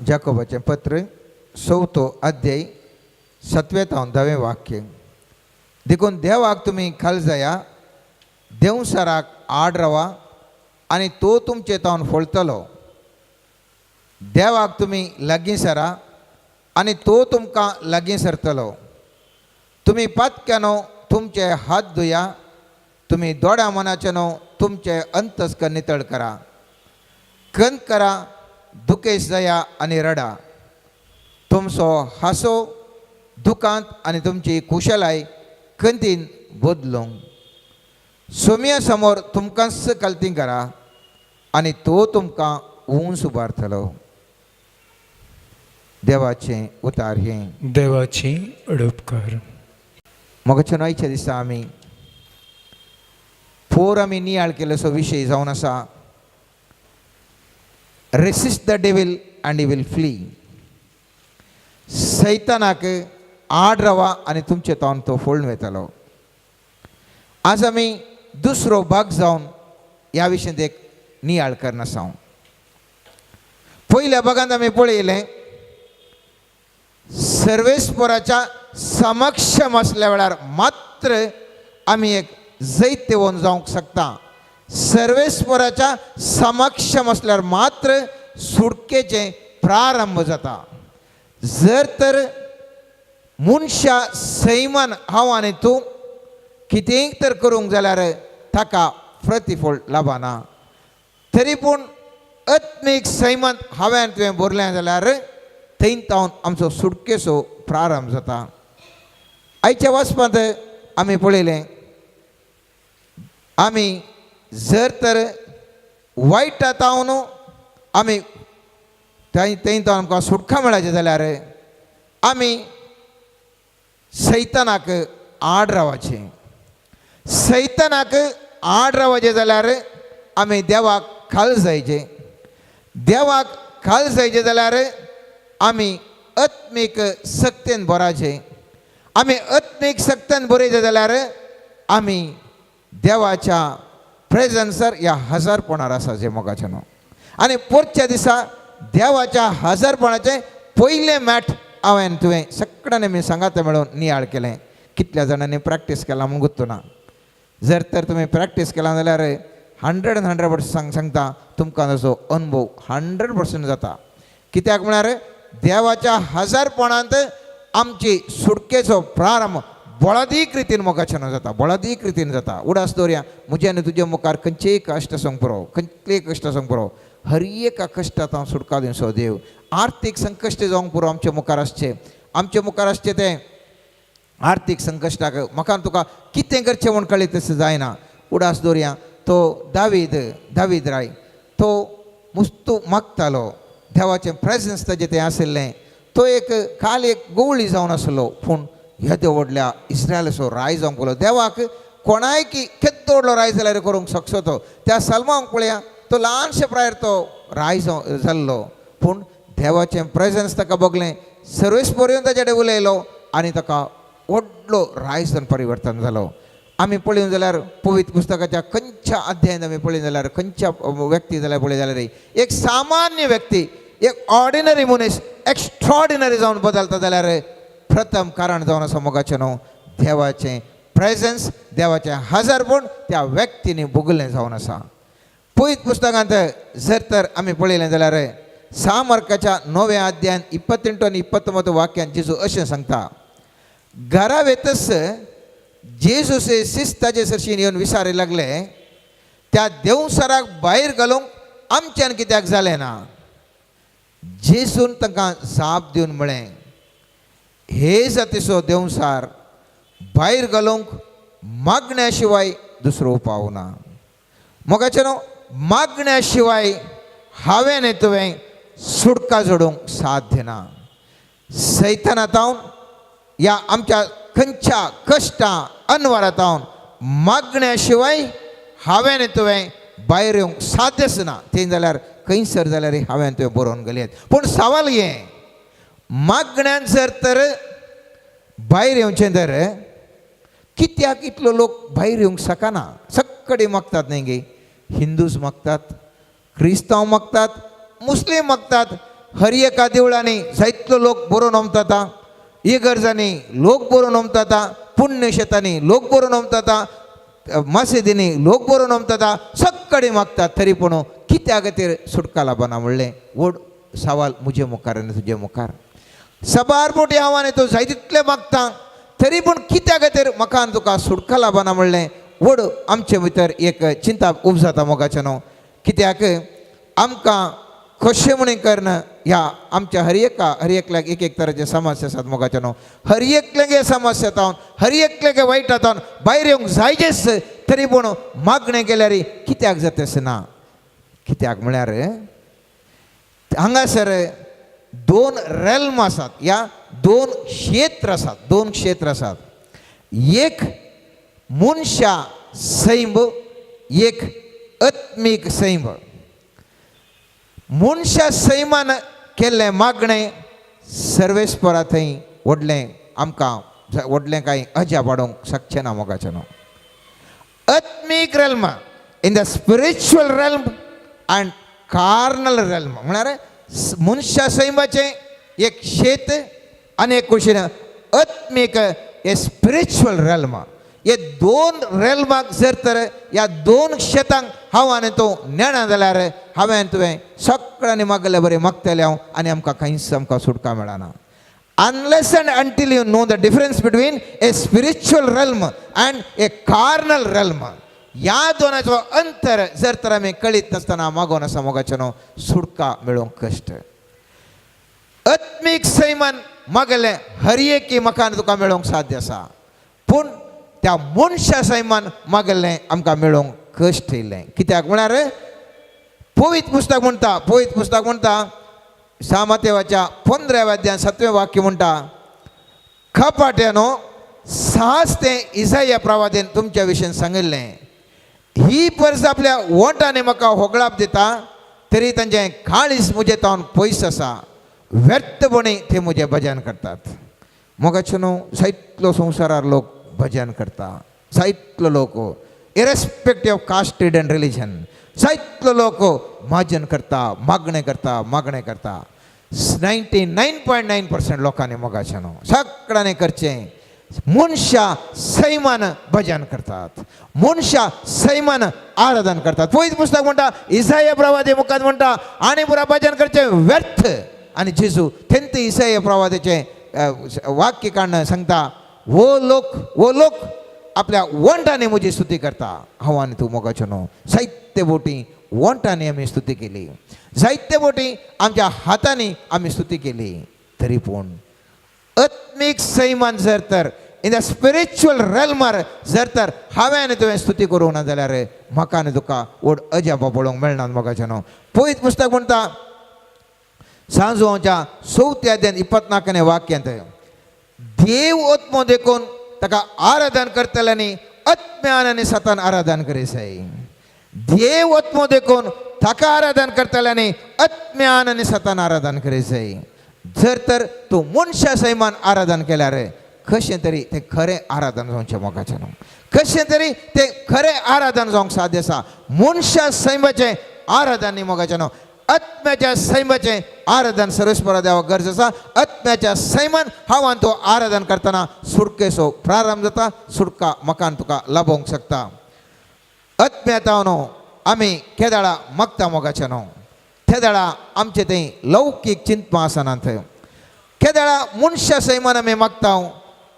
जाकोबाचें पत्र 4 अध्याय 7 ते 10 वाक्य. देखून देवाक तुमी खालजया, देवसराक आड रावा आनी तो तुमचे तावन फळटलो. देवाक तुमी लागीं सरा आनी तो तुमकां लागीं सरतलो. तुमी पातक्यानो तुमचे हात धुया, तुमी दोड्या मनाच्यानो तुमचे अंतस्क नितळ करा. खंत करा, दुखेश जाया आनी रडा. तुमचो हांसो दुखांत आनी तुमची कुशलाय खंतीन बदलूंक. सोमया समोर तुमकांच कालती करा आनी तो तुमकां उंच उबारतलो. देवाचें उतार हें. देवाची अडपकार. मोगाच्या आयच्या दिसा आमी नियाळ केलोसो विशय जावन आसा resist the devil and he will flee. सैतानाक आड रावा आनी तुमचे तावन तो फोडून वेतलो. आज आमी दुसरो भाग जावन ह्या विशयात एक नियाळ करना आसा. पयल्या भागांत आमी पळयलें सर्वेस्पराच्या समक्षम असल्या वेळार मात्र आमी एक जैत वन जावंक शकता. सर्वेस्पराच्या समक्षम असल्यार मात्र सुटकेचे प्रारंभ जाता. जर तर मनशा सैमान हांव आनी तूं कितेंय तर करूंक जाल्यार ताका प्रतिफळ लाभना. तरी पूण आत्मीक सैमान हांवें तुवें भरलें जाल्यार थंय तावन आमचो सुटकेचो प्रारंभ जाता. आयच्या वाचपांत आमी पळयलें आमी जर तर वायटांतावन आमी थंय तावन आमकां सुटका मेळाचें जाल्यार आमी सैतानाक आड रावचें. सैतानाक आड रावचें जाल्यार आमी देवाक खाल जायचें. देवाक खाल जायचें जाल्यार आमी आत्मीक सक्तीन बराचें. आमी आत्मीक सक्तीन बरयचें जाल्यार आमी देवाच्या प्रेझन्सार ह्या हजरपणार आसाचें मोगाचें न्हू. आनी पोरच्या दिसा देवाच्या हजरपणाचें पयलें मॅट हांवें तुवें सगळ्यांनी मी सांगात मेळून नियाळ केलें. कितल्या जाणांनी प्रॅक्टीस केला म्हूण गुत्तू ना. जर तर तुमी प्रॅक्टीस केला जाल्यार 100% सांगता तुमकां ताचो अनुभव 100% जाता. कित्याक म्हळ्यार देवाच्या हजरपणांत आमची सुटकेचो प्रारंभ बळादीक रितीन मोगाचें जाता. बळादीक रितीन जाता. उडास दवरया म्हजे आनी तुजे मुखार खंयचेय कश्ट सांग पुरो, खंयचेय कश्ट सांग पुरो. हर एका कश्टांत हांव सुटका दिवचो देव. आर्थीक संकश्ट जावंक पुरो आमचे मुखार आसचें. आमचे मुखार आसचें तें आर्थीक संकश्टाक म्हाका तुका कितें करचें म्हूण कळ्ळें तशें जायना. उडास दवरया तो दावीद राय तो मुस्तू मागतालो. देवाचें प्रेझन्स ताजें तें आशिल्लें. तो एक काल एक गवळी जावन आसलो पूण येदो व्हडल्या इस्रायलाचो राय जावंक पडलो. देवाक कोणाय की केदो व्हडलो राय जाल्यार करूंक शकचो तो. त्या सलमांक पळया तो ल्हानशे प्रायर तो राय जाल्लो पूण देवाचें प्रेझन्स ताका बगलें. सर्वेस्पऱ्यांत ताचे कडेन उलयलो आनी ताका व्हडलो राय जावन परिवर्तन जालो. आमी पळयूं जाल्यार पवित्र पुस्तकाच्या खंयच्या अध्यायांत आमी पळयलें जाल्यार खंयच्या व्यक्ती जाल्यार पळय जाल्यार एक सामान्य व्यक्ती एक ऑर्डिनरी मनीस एक्स्ट्रॉर्डिनरी जावन बदलता जाल्यार प्रथम कारण जावन आसा मोगाचें न्हू देवाचें प्रेझन्स. देवाचें हजरपण त्या व्यक्तीनी भोगलें जावन आसा. पवित्र पुस्तकांत जर तर आमी पळयलें जाल्यार 6 मार्काच्या 9व्या अध्यायान 28 आनी 29 वाक्यान जेजू अशें सांगता. घरा वेतस जेजूचे शिस्ताचे सरशीन येवन विचारूंक लागले त्या देवसराक भायर घालूंक आमच्यान कित्याक जालें ना. जेजून तांकां जाप दिवन म्हळें हे जातीचो देवसार भायर घालूंक मागण्या शिवाय दुसरो उपाव ना. मोगाचें न्हू मागण्या शिवाय हांवें तुवें सुटका जोडूंक साध्य ना. सैतानांतावन ह्या आमच्या खंयच्या कश्टां अनवरांतावन मागण्या शिवाय हांवें तुवें भायर येवंक साध्यच ना. तें जाल्यार खंयसर जाल्यार हांवें तुवें बरोवन गेलें. पूण सवाल हें मागण्यान जर तर भायर येवचें तर कित्याक इतलो लोक भायर येवंक शकना. सगळे मागतात न्ही गे. हिंदूज मागतात, क्रिस्तांव मागतात, मुस्लीम मागतात. हर एका देवळांनी जायतलो लोक बरो नमतात इगर्जांनी लोक बरो नमतात पुण्यशेतांनी लोक बरो नमतात मशिदींनी लोक बरो नमतात सगळे मागतात तरी पूण कित्या खातीर सुटका लाभना म्हणलें व्हड सवाल मुजे मुखार आनी तुजे मुखार सबार मोठी आव्हान तूं जाय तितलें मागता तरी पूण कित्या खातीर म्हाका आनी तुका सुटका लाभना म्हणलें व्हड आमचे भितर एक चिंता उपजाता मोगाच्यानो कित्याक आमकां कशें म्हणून करना ह्या आमच्या हर एकल्याक एक तरांचे समस्या आसात मोगाच्यानो हर एकल्याक समस्या येतावन हर एकल्याक वायट येतावन भायर येवंक जायचेच तरी पूण मागणें केल्यार कित्याक जाता ना कित्याक म्हळ्यार हांगासर दोन रेल्म आसात ह्या दोन क्षेत्र आसात एक मनशा सैम एक आत्मीक सैम मनशा सैमान केल्लें मागणें सर्वेस्परा थंय व्हडलें आमकां व्हडलें कांय अजाप हाडूंक शकचें ना मोगाचें आत्मीक realm in the spiritual realm and carnal realm म्हळ्यार मनशा सैमाचें एक शेत आनी एक कुशीन आत्मीक हे स्पिरिच्युअल रेल्म हे दोन रेल्माक जर तर ह्या दोन क्षेत्रांक हांव आनी तूं नेणा जाल्यार हांवें तुवें सगळ्यांनी मागलें बरें मागतलें हांव आनी आमकां खंयच आमकां सुटका मेळना unless and until you know the difference between A spiritual realm and A carnal realm ह्या दोनाचो अंतर जर तर आमी कळीत नासतना मागोवन आसा मोगाचेनो सुटका मेळोवंक कश्ट आत्मीक सैमान मागलें हर एक म्हाका आनी तुका मेळोवंक साध्य आसा पूण त्या मनशा सैमान मागलें आमकां मेळोवंक कश्ट येयलें कित्याक म्हळ्यार पवित्र पुस्तक म्हणटा सामातेवाच्या 15व्या अध्यायान 7वें वाक्य म्हणटा खपाट्यानो साहस तें इसाया प्रवादीन तुमच्या विशयेन सांगिल्लें ही परस आपल्या वोटांनी म्हाका होगळाप दिता तरी तांचें काळीज म्हजे तावन पयस आसा व्यर्थपणी ते म्हजें भजन करतात मोगाचें न्हू जायतलो संवसारार लोक भजन करता जायतलो लोक irrespective of caste creed and religion जायतलो लोक भजन करता मागणें करता 99.9% लोकांनी मोगाचें न्हू सगळ्यांनी करचें मनशा सैमान भजन करतात मनशा सैमान आराधन करतात पवित्र पुस्तक म्हणटा इसाया प्रवादी मुखार म्हणटा आनी पुरा भजन करचें व्यर्थ आनी जेजू तेंत इसाया प्रवादीचें वाक्य काडून सांगता वो लोक आपल्या वंटांनी म्हजी स्तुती करता हांव आनी तूं मोगाचें न्हू जायते बोटी वंटांनी आमी स्तुती केली जायते बोटी आमच्या हातांनी आमी स्तुती केली तरी पूण आत्मीक सैमान जर तर इन द स्पिरिच्युअल रेल्मार जर तर हांवें आनी तुवें स्तुती करूंक ना जाल्यार म्हाका आनी तुका व्हड अजापा पळोवंक मेळना मोगाचें न्हू पवित्र पुस्तक म्हणटा सांजोवाच्या 4व्या अध्यायान 24वें वाक्यांत देव आत्मो देखून ताका आराधन करतल्यांनी आत्म्यान आनी सतान आराधन करी जाय देव आत्मो देखून ताका आराधन करतल्यांनी आत्म्यान आनी सतान आराधन करी जाय जर तर तूं मनशा सैमान आराधन केल्यार कशें तरी तें खरें आराधन जावचें मोगाचें न्हू कशें तरी तें खरें आराधन जावंक साध्य आसा मनशा सैमाचें आराधन न्ही मोगाचें न्हू आत्म्याच्या सैमाचें आराधन सर्वेस्परा देवाक गरज आसा आत्म्याच्या सैमान हांव आनी तूं आराधन करतना सुटकेचो प्रारंभ जाता सुटका म्हाका आनी तुका लाभोवंक शकता आत्म्याता न्हू आमी केदाळा मागता मोगाचें न्हू केदाळा आमचें थंय लौकीक चिंतपां आसनात केदाळा मनशा सैमान आमी मागता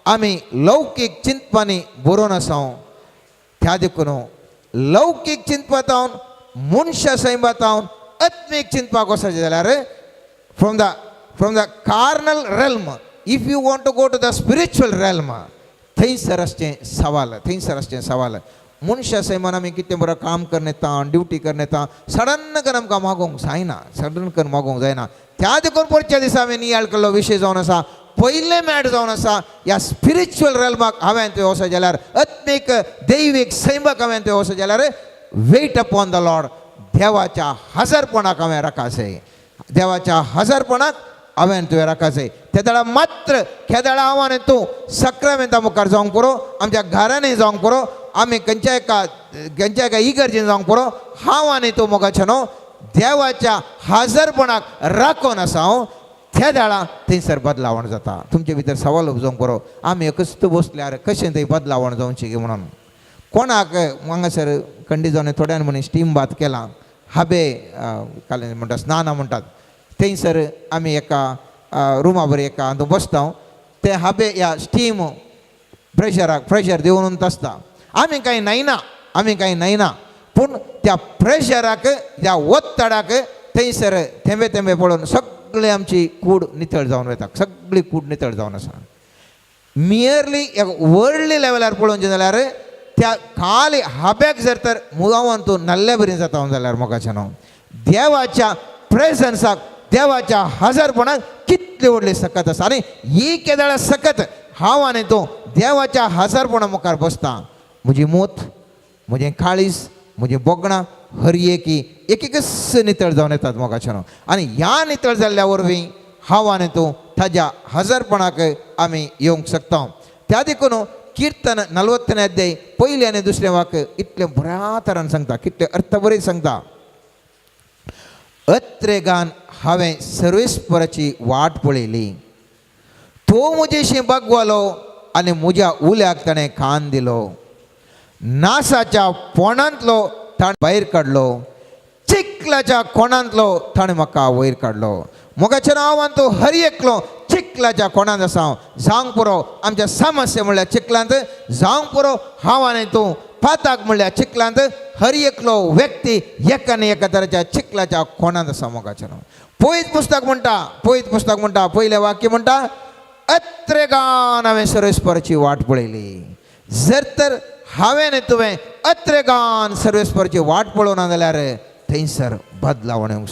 आमी लौकीक चिंतपांनी बरोवन आसा त्या देखून लौकीक चिंतपातावन मनशा सैमातावन आत्मीक चिंतपाक वचचें जाल्यार from the carnal realm if you want to go to the spiritual realm थंयसर आसचें सवाल मनशा सैमान आमी कितें बरें काम करन येता ड्युटी करन येता सडन करून आमकां मागोवंक जायना त्या देखून परच्या दिसा हांवें नियाळ केल्लो विशय जावन आसा पयलें मॅट जावन आसा ह्या स्पिरिच्युअल रेल्माक हांवें तुवें वचत जाल्यार आत्मीक दैवीक सैमाक हांवें तुवें वचत जाल्यार वेट अपॉन द लॉर्ड देवाच्या हजरपणाक हांवें राखा जाय देवाच्या हजरपणाक हांवें तुवें राखा जाय त्या दाळा मात्र खेदाळा हांव आनी तूं सक्रामेंता मुखार जावंक पुरो आमच्या घरांनी जावंक पुरो आमी खंयच्या एका इगर्जेन जावंक पुरो हांव आनी तूं मोगाचें न्हू देवाच्या हाजरपणाक राखून असाव त्या दाळा थंयसर बदलावण जाता. तुमचे भितर सवाल उपजावंक बरो आमी एकच बसल्यार कशें थंय बदलावण जावचें गे म्हणून. कोणाक हांगासर खंडीजोने थोड्यान म्हणी स्टीम बात केला हाबे काले म्हणटा स्नाना म्हणटात थंयसर आमी एका रुमा बरी एका हातूंत बसता ते हाबे ह्या स्टीम प्रेशर देवन आसता. आमी कांय न्हयना पूण त्या प्रेशराक त्या ओत्तडाक थंयसर थेंबे थेंबे पळोवन सगळी आमची कूड नितळ जावन वता. सगळी कूड नितळ जावन आसा. मियरली एक व्हडली लेवलार पळोवचें जाल्यार त्या खाली हाब्याक जर तर मुगांवान तूं नल्ले बरी जाता जाल्यार मोगाचें न्हू देवाच्या प्रेझन्साक देवाच्या हजरपणाक कितली व्हडली सकत आसा. आनी ही केदाळा सकत हांव आनी तूं देवाच्या हजरपणा मुखार बसता. म्हजी मूत म्हजें काळीज म्हजीं बोगणां हर एकच नितळ जावन येतात मोगाचें न्हू. आनी ह्या नितळ जाल्ल्या वरवीं हांव आनी तूं ताज्या हजरपणाक आमी येवंक शकता. त्या देखून कीर्तन 40 अध्याय पयले आनी दुसरें वाक्य इतलें बऱ्या तरान सांगता कितलें अर्थबरीत सांगता. अत्रेगान हांवें सर्वेस्पराची वाट पळयली. तो म्हजेशी बगवालो आनी म्हज्या उल्याक ताणें कान दिलो. नासाच्या पोंडांतलो ताणें भायर काडलो. चिखलाच्या कोणांतलो ताणें म्हाका वयर काडलो. मोगाचें नांव आनी तूं हर एकलो चिखलाच्या कोणांत आसा. जावंक पुरो आमच्या समस्या म्हणल्यार चिखलांत जावंक पुरो हांव आनी तूं पाताक म्हणल्यार चिखलांत हर एकलो व्यक्ती एका आनी एका तराच्या चिखलाच्या कोणांत आसा मोगाचें नांव. पयत पुस्तक म्हणटा पयलें वाक्य म्हणटा अत्रेगान हांवें सर्वेस्पराची वाट पळयली. जर तर हांवें आनी तुवें अत्रेगान सर्वेस्पराची वाट पळोवना जाल्यार थंयसर बदलावण येवंक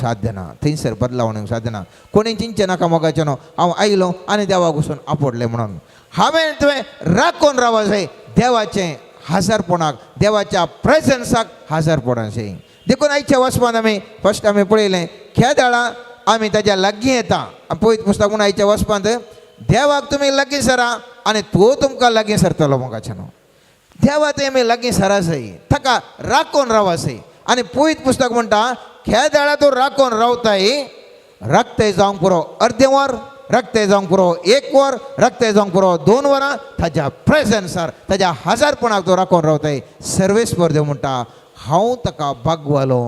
साध्य ना. कोणी चिंचे नाका मोगाचें न्हू हांव आयलो आनी देवाक वचून आपडलें म्हणून. हांवें तुवें राखून रावप जाय देवाचें हजरपणाक देवाच्या प्रेझन्साक हजरपणाक जाय. देखून आयच्या वचपांत आमी फस्ट आमी पळयलें खेदाळा आमी ताज्या लागीं येता. पळयत पुस्तक म्हूण आयच्या वचपांत देवाक तुमी लागीं सरा आनी तो तुमकां लागीं सरतलो मोगाचें न्हू. देवा ते आमी लागीं सरा जाय ताका राखून रावा जाय. आनी पळयत पुस्तक म्हणटा खेदाळा तूं राखून रावताय रक्तय जावंक पुरो अर्दें वर रक्तय जावंक पुरो 1 वर रक्तय जावंक पुरो 2 वरां ताज्या प्रेझन्सार ताज्या हजरपणाक तूं राखून रावताय. सर्वेस्पर देव म्हणटा हांव ताका बागवालो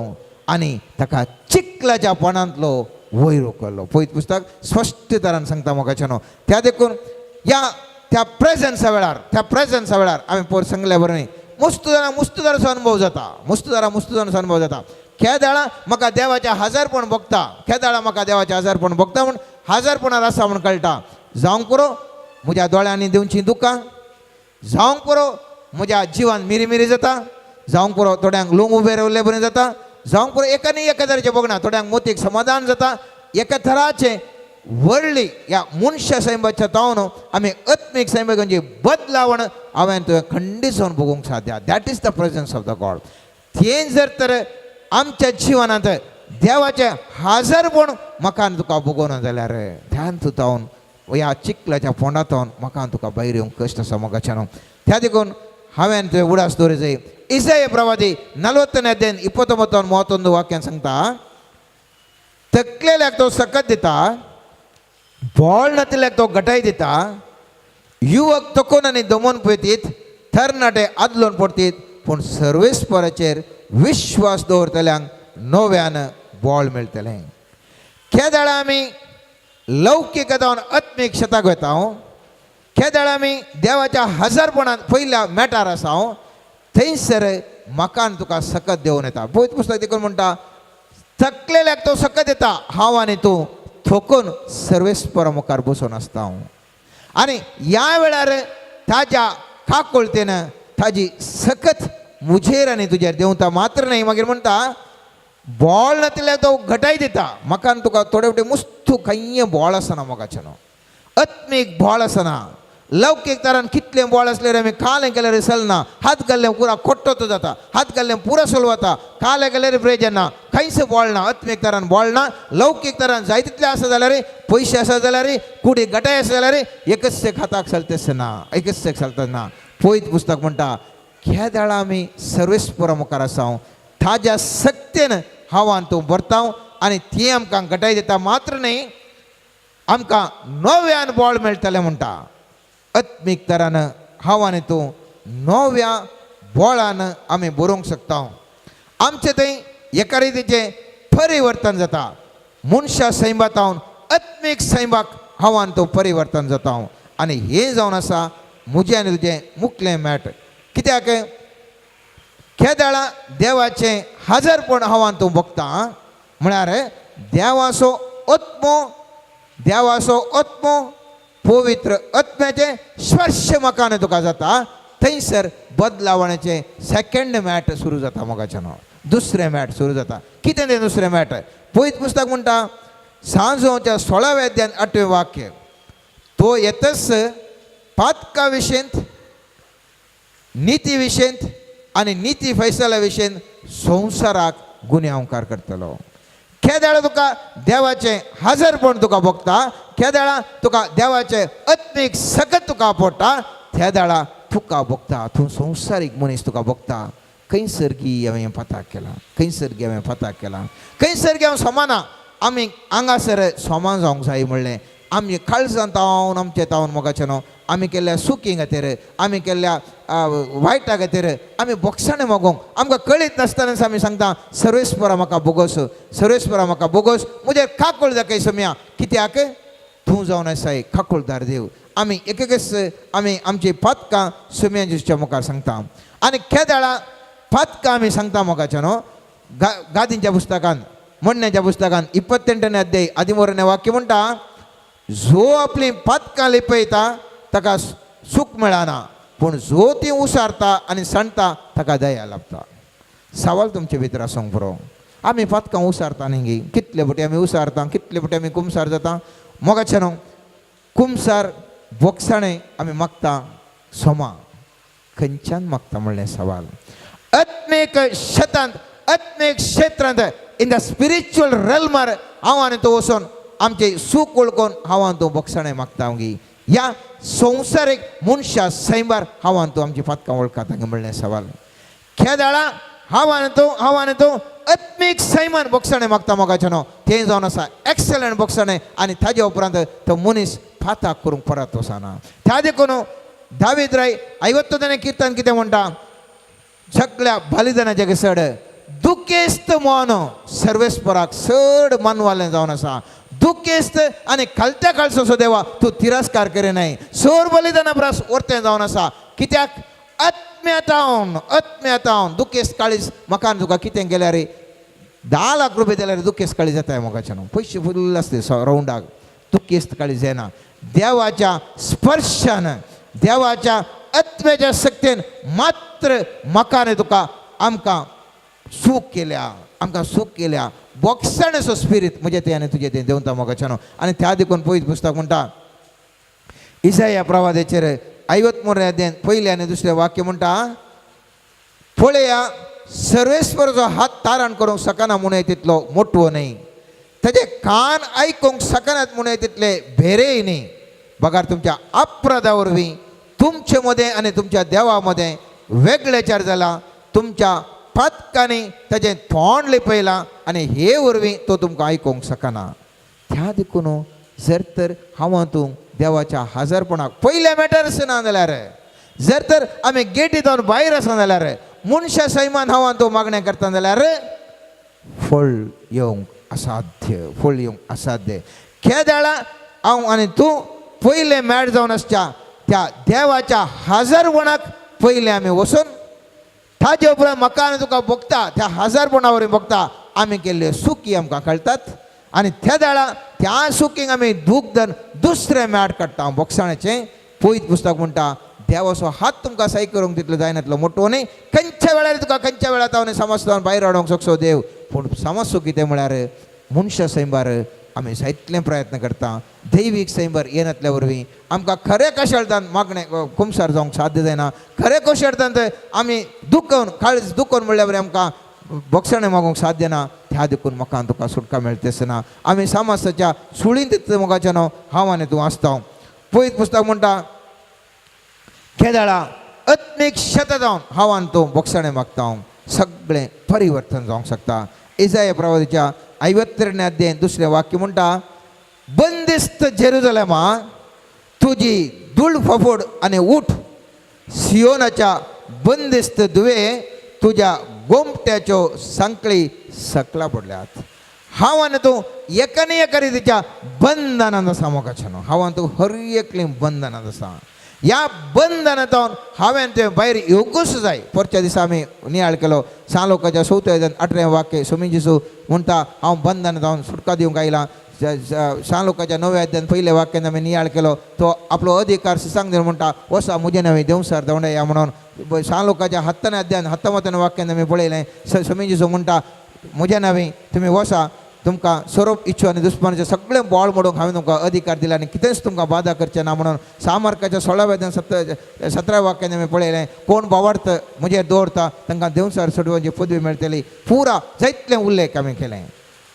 आनी ताका चिखलाच्या पोंडांतलो वयर उखल्लो. पळयत पुस्तक स्पश्ट तरान सांगता मोगाचें न्हू. त्या देखून त्या प्रेझन्सा वेळार आमी पयर सांगल्या बरें मुस्तुदाराचो अनुभव जाता. खेदाळा म्हाका देवाचें हजरपण भोगता म्हूण हजरपणार आसा म्हूण कळटा. जावंक पुरो म्हज्या दोळ्यांनी दिवचीं दुकां जावंक पुरो म्हज्या जिवान मिरी जाता. जावंक पुरो थोड्यांक लोंग उबे रावले बरें जाता. जावंक पुरो एका न्ही एका तरेचें भोगना थोड्यांक मोतीक समाधान जाता. एका थराचें व्हडली ह्या मनशा सैमाच्या तावन आमी आत्मीक सैमाची बदलावण हांवें तुवें खंडीत जावन भोगूंक साध्या. That is the presence of the God. तें जर तर आमच्या जिवनांत देवाचें हजरपण म्हाका तुका भोगोना जाल्यार ध्यान तुतावन ह्या चिखलाच्या पोंडांतावन म्हाका तुका भायर येवंक कश्ट आसा मोगाचें न्हू. त्या देखून हांवें तुवें उडास दवरूं जाय. इसाया प्रवादी 40 अध्याय 29 वाक्यान सांगता तकलेल्याक तो सकत दिता बोळ नातिल्याक तो गटाय दिता. युवक तकोन आनी दमोन पळयतीत तरणाटे आदलोन पडटीत पूण सर्वेस्पराचेर विश्वास दवरतल्यांक नव्यान बोळ मेळटलें. केदाळ आमी लौकिकतावन आत्मीक शेताक वता. केदाळ आमी देवाच्या हजरपणांत पयल्या मॅटार आसा. थंयसर म्हाका तुका सकत देंवन येता. पळयत पुस्तक देखून म्हणटा थकलेल्याक तो सकत येता हांव आनी तूं थोकून सर्वेस्परा मुखार बसून आसता. आनी ह्या वेळार ताज्या काकुळतेन ताजी सकत मुझेर आनी तुजेर देंवता मात्र न्हय. मागीर म्हणटा बोळ नातिल्याक तो घटाय दिता. म्हाका तुका थोडे फावटी मुस्तू खंय बोळ आसना मोगाचें न्हू. आत्मीक बोळ आसना. लौकीक तरान कितलें बोळ आसल्यार आमी कालें केल्यार चलना. हात घाल्लें पुरा कोट्टोत जाता. हात घाल्लें पुरा सुलवता. कालें केल्यार ब्रेज येना. खंयच बोळ ना. आत्मीक तरान बोळ ना. लौकीक तरान जाय तितलें आसा जाल्यार पयशे आसा जाल्यार कुडी गटाय आसा जाल्यार एकच सेक हाताक चलतेच ना. एकच सेक चलता ना. पळयत पुस्तक म्हणटा ह्या दाळा आमी सर्वेस्परा मुखार आसा. ताज्या सक्तेन हांवान तूं भरता आनी ती आमकां घटाय दिता मात्र न्ही आमकां नव्यान बळ मेळटलें म्हणटा आत्मीक तरान हांव आनी तूं नव्या बळान आमी बरोवंक शकता आमचे थंय एका रितीचें परिवर्तन जाता मनशा सैमातावन आत्मीक सैमाक हांव आनी तूं परिवर्तन जाता आनी हें जावन आसा म्हजें आनी तुजें मुखलें मॅट कित्याक केदाळा देवाचें हाजरपण हांव आनी तूं भोगता म्हळ्यार देवाचो आत्मो पवित्र आत्म्याचें स्पर्श म्हाका तुका जाता थंयसर बदलावण्याचें सेकंड मॅट सुरू जाता मोगाच्यान दुसरें मॅट सुरू जाता कितें तें दुसरें मॅट पयत पुस्तक म्हणटा सांजोच्या 16व्या अध्यायान 8वें वाक्य तो येतच पातका विशयंत नीती विशयंत आनी नीती फैसला विशयंत संवसाराक गुन्यांवकार करतलो केदाळ तुका देवाचें हाजरपण तुका भोगता केदाळा तुका देवाचें आत्मीक सगत तुका पडटा केदाळा तुका भोगता तूं संवसारीक मनीस तुका भोगता खंयसर की हांवें पताक केला खंयसर की हांवें पताक केला खंयसर की हांव सोमाना आमी हांगासर सोमान जावंक जाय म्हणलें आमी काळजां तावन आमचे तावन मोगाचें न्हू आमी केल्ल्या सुखी खातीर आमी केल्ल्या वायटा खातीर आमी बोगसाणें मागोवंक आमकां कळीत नासतनाच आमी सांगता सर्वेस्परा म्हाका बोगोस सर्वेस्परा म्हाका बोगोस म्हजेर काकूळ दाखय सोम्या कित्याक तूं जावन आसाय काकूळदार देव आमी एक आमी आमची पातकां सोम्याच्या मुखार सांगता आनी केदाळा पातकां आमी सांगता मोगाचें न्हू गादींच्या पुस्तकान म्हणण्याच्या पुस्तकान 28वें अध्याय 13वें वाक्य म्हणटा जो आपली पातकां लिपयता ताका सूख मेळना पूण जो ती उसारता आनी सणटा ताका दया लाभता सवाल तुमचे भितर आसूंक पुरो आमी पातकां उसारता न्ही कितले फावटी आमी उसारता कितले फावटी आमी कुमसार जाता मोगाचें न्हू कुमसार बोगसाणें आमी मागता सोमा खंयच्यान मागता म्हणलें सवाल आत्मीक क्षेत्रांत इन द स्पिरिच्युअल रेल्मार हांव आनी तूं वचून आमचे सूख वळखून हांव आनी तूं बोगसाणें मागता ह्या संवसारीक मनशा सैमार हांव आनी तूं आमची पातकां वळखात म्हणलें सवाल केदाळा हांव आनी तूं आत्मीक सैमान बोगसाणें मागता मोगाचें न्हू तें जावन आसा एक्सलंट बोगसाणें आनी ताजे उपरांत तो मनीस पाताक करूंक परत वचना त्या देखून दावीद राय 51वें किर्तन कितें म्हणटा सगळ्या बलिदानाचे चड दुखेस्त मन सर्वेस्पराक चड मनवालें जावन आसा दुखेस्त आनी खालत्या काळचो देवा तूं तिरस्कार करिनाय सोर बलिदाना परस वर्तें जावन आसा कित्याक आत्म्यातावन दुखेस्त काळीज म्हाका तुका कितें केल्यार 10 लाख रुपया दिल्यार दुखेस्त काळीज येताय मोगाचें न्हू पयशे फुल्ल आसता रावंडाक दुखेस्त काळीज येना देवाच्या स्पर्शान देवाच्या आत्म्याच्या शक्तीन मात्र म्हाका आनी तुका आमकां सूख केल्या बोगसाणेचो स्पिरीट म्हजे ते आनी तुजे ते देंवता मोगाचें न्हू आनी त्या देखून पयत पुस्तक म्हणटा इसाया प्रवादेचेर 53वें अध्यायान पयलें आनी दुसरें वाक्य म्हणटा पळया सर्वेस्पराचो हात तारण करूंक सकना म्हणून तितलो मोठवो न्ही ताजे कान आयकूंक सकनात म्हणून तितले भेरेय न्ही बगार तुमच्या अपराधा वरवीं तुमचे मदें आनी तुमच्या देवा मदें वेगळेचार जाला तुमच्या पातकांनी ताजें तोंड लिपयलां आनी हे वरवीं तो तुमकां आयकूंक शकना त्या देखून जर तर हांव तूं देवाच्या हाजरपणाक पयले मॅटर आसना जाल्यार जर तर आमी गेटी जावन भायर आसा जाल्यार मनशा सैमान हांव तूं मागणें करता जाल्यार फळ येवंक असाध्य केदाळा हांव आनी तूं पयले मॅट जावन आसच्या त्या देवाच्या हाजरपणाक पयले आमी वचून ताजे उपरांत म्हाका आनी तुका भोगता त्या हाजरपणा वरवीं भोगता आमी केल्ल्यो सुखी आमकां कळटात आनी त्या दाळा त्या सुखीक आमी दूख धन दुसरें मॅट काडटा बोगसाणेचें पयत पुस्तक म्हणटा देवाचो हात तुमकां सही करूंक तितलो जायनातलो मोठो न्ही खंयच्या वेळार तुका खंयच्या वेळार तावने समजतावन भायर हाडूंक शकचो देव पूण समजचो कितें म्हळ्यार मनशा सैमार आमी जायतले प्रयत्न करता दैवीक सैमार येनातल्या वरवीं आमकां खरें कशेळटान मागणें कुमसार जावंक साध्य जायना खरें कशेळटान आमी दुखोवन काळज दुखोवन म्हणल्या वरी आमकां बोगसाणें मागोवंक साध्य ना त्या देखून म्हाका तुका सुटका मेळटा आमी समाजाच्या सुळीन तितलें मोगाचें नांव हांव आनी तूं आसता पयत पुस्तक म्हणटा केदाळा आत्मीक शेत जावन हांव आनी तूं बोगसाणें मागता सगळें परिवर्तन जावंक शकता इसाया प्रवादीच्या 52 अध्याय 2 वाक्य म्हणटा, बंदिस्त जेरुजलेमा तुझी धूळ फफोड आणि उठ, सियोनाच्या बंदिस्त दुवे तुझ्या गोमट्याच्यो सांकळी सकला पडल्यात. हांवान तूं एकाने एका रितीच्या बंधनांत आसा मोगाचेनो. हांवान तूं हर एकली बंधनांत आसा. ह्या बंधनांतून हांवें तुवें भायर येवंकूच जाय. परच्या दिसा आमी नियाळ केलो सांलोकाच्या 4 18 वाक्य स्वामी जेजू म्हणटा, हांव बंधनांतून सुटका दिवंक आयला. सांलोकाच्या 9 अध्यायान पयले वाक्यान आमी नियाळ केलो. तो आपलो अधिकार सिसांक दिवन म्हणटा, वसा म्हजे नवे देवसार देंवडाया म्हणून. सांलोकाच्या 7 अध्यायान 19 वाक्यान आमी पळयलें. स्वामी जेजू म्हणटा, म्हजे नवे तुमी वसा, तुमकां सोरोप इच्छू आनी दुस्मानाचें सगळें बोळ मोडूंक हांवें तुमकां अधिकार दिला आनी कितेंच तुमकां बाधा करचें ना म्हणून. सामार्काच्या 16 अध्यायान 17 वाक्यान आमी पळयलें, कोण बावार्थ म्हजेर दवरता तांकां देवसार सोडोवपाची पदवी मेळटली. पुरा जायतलें उल्लेख आमी केलें.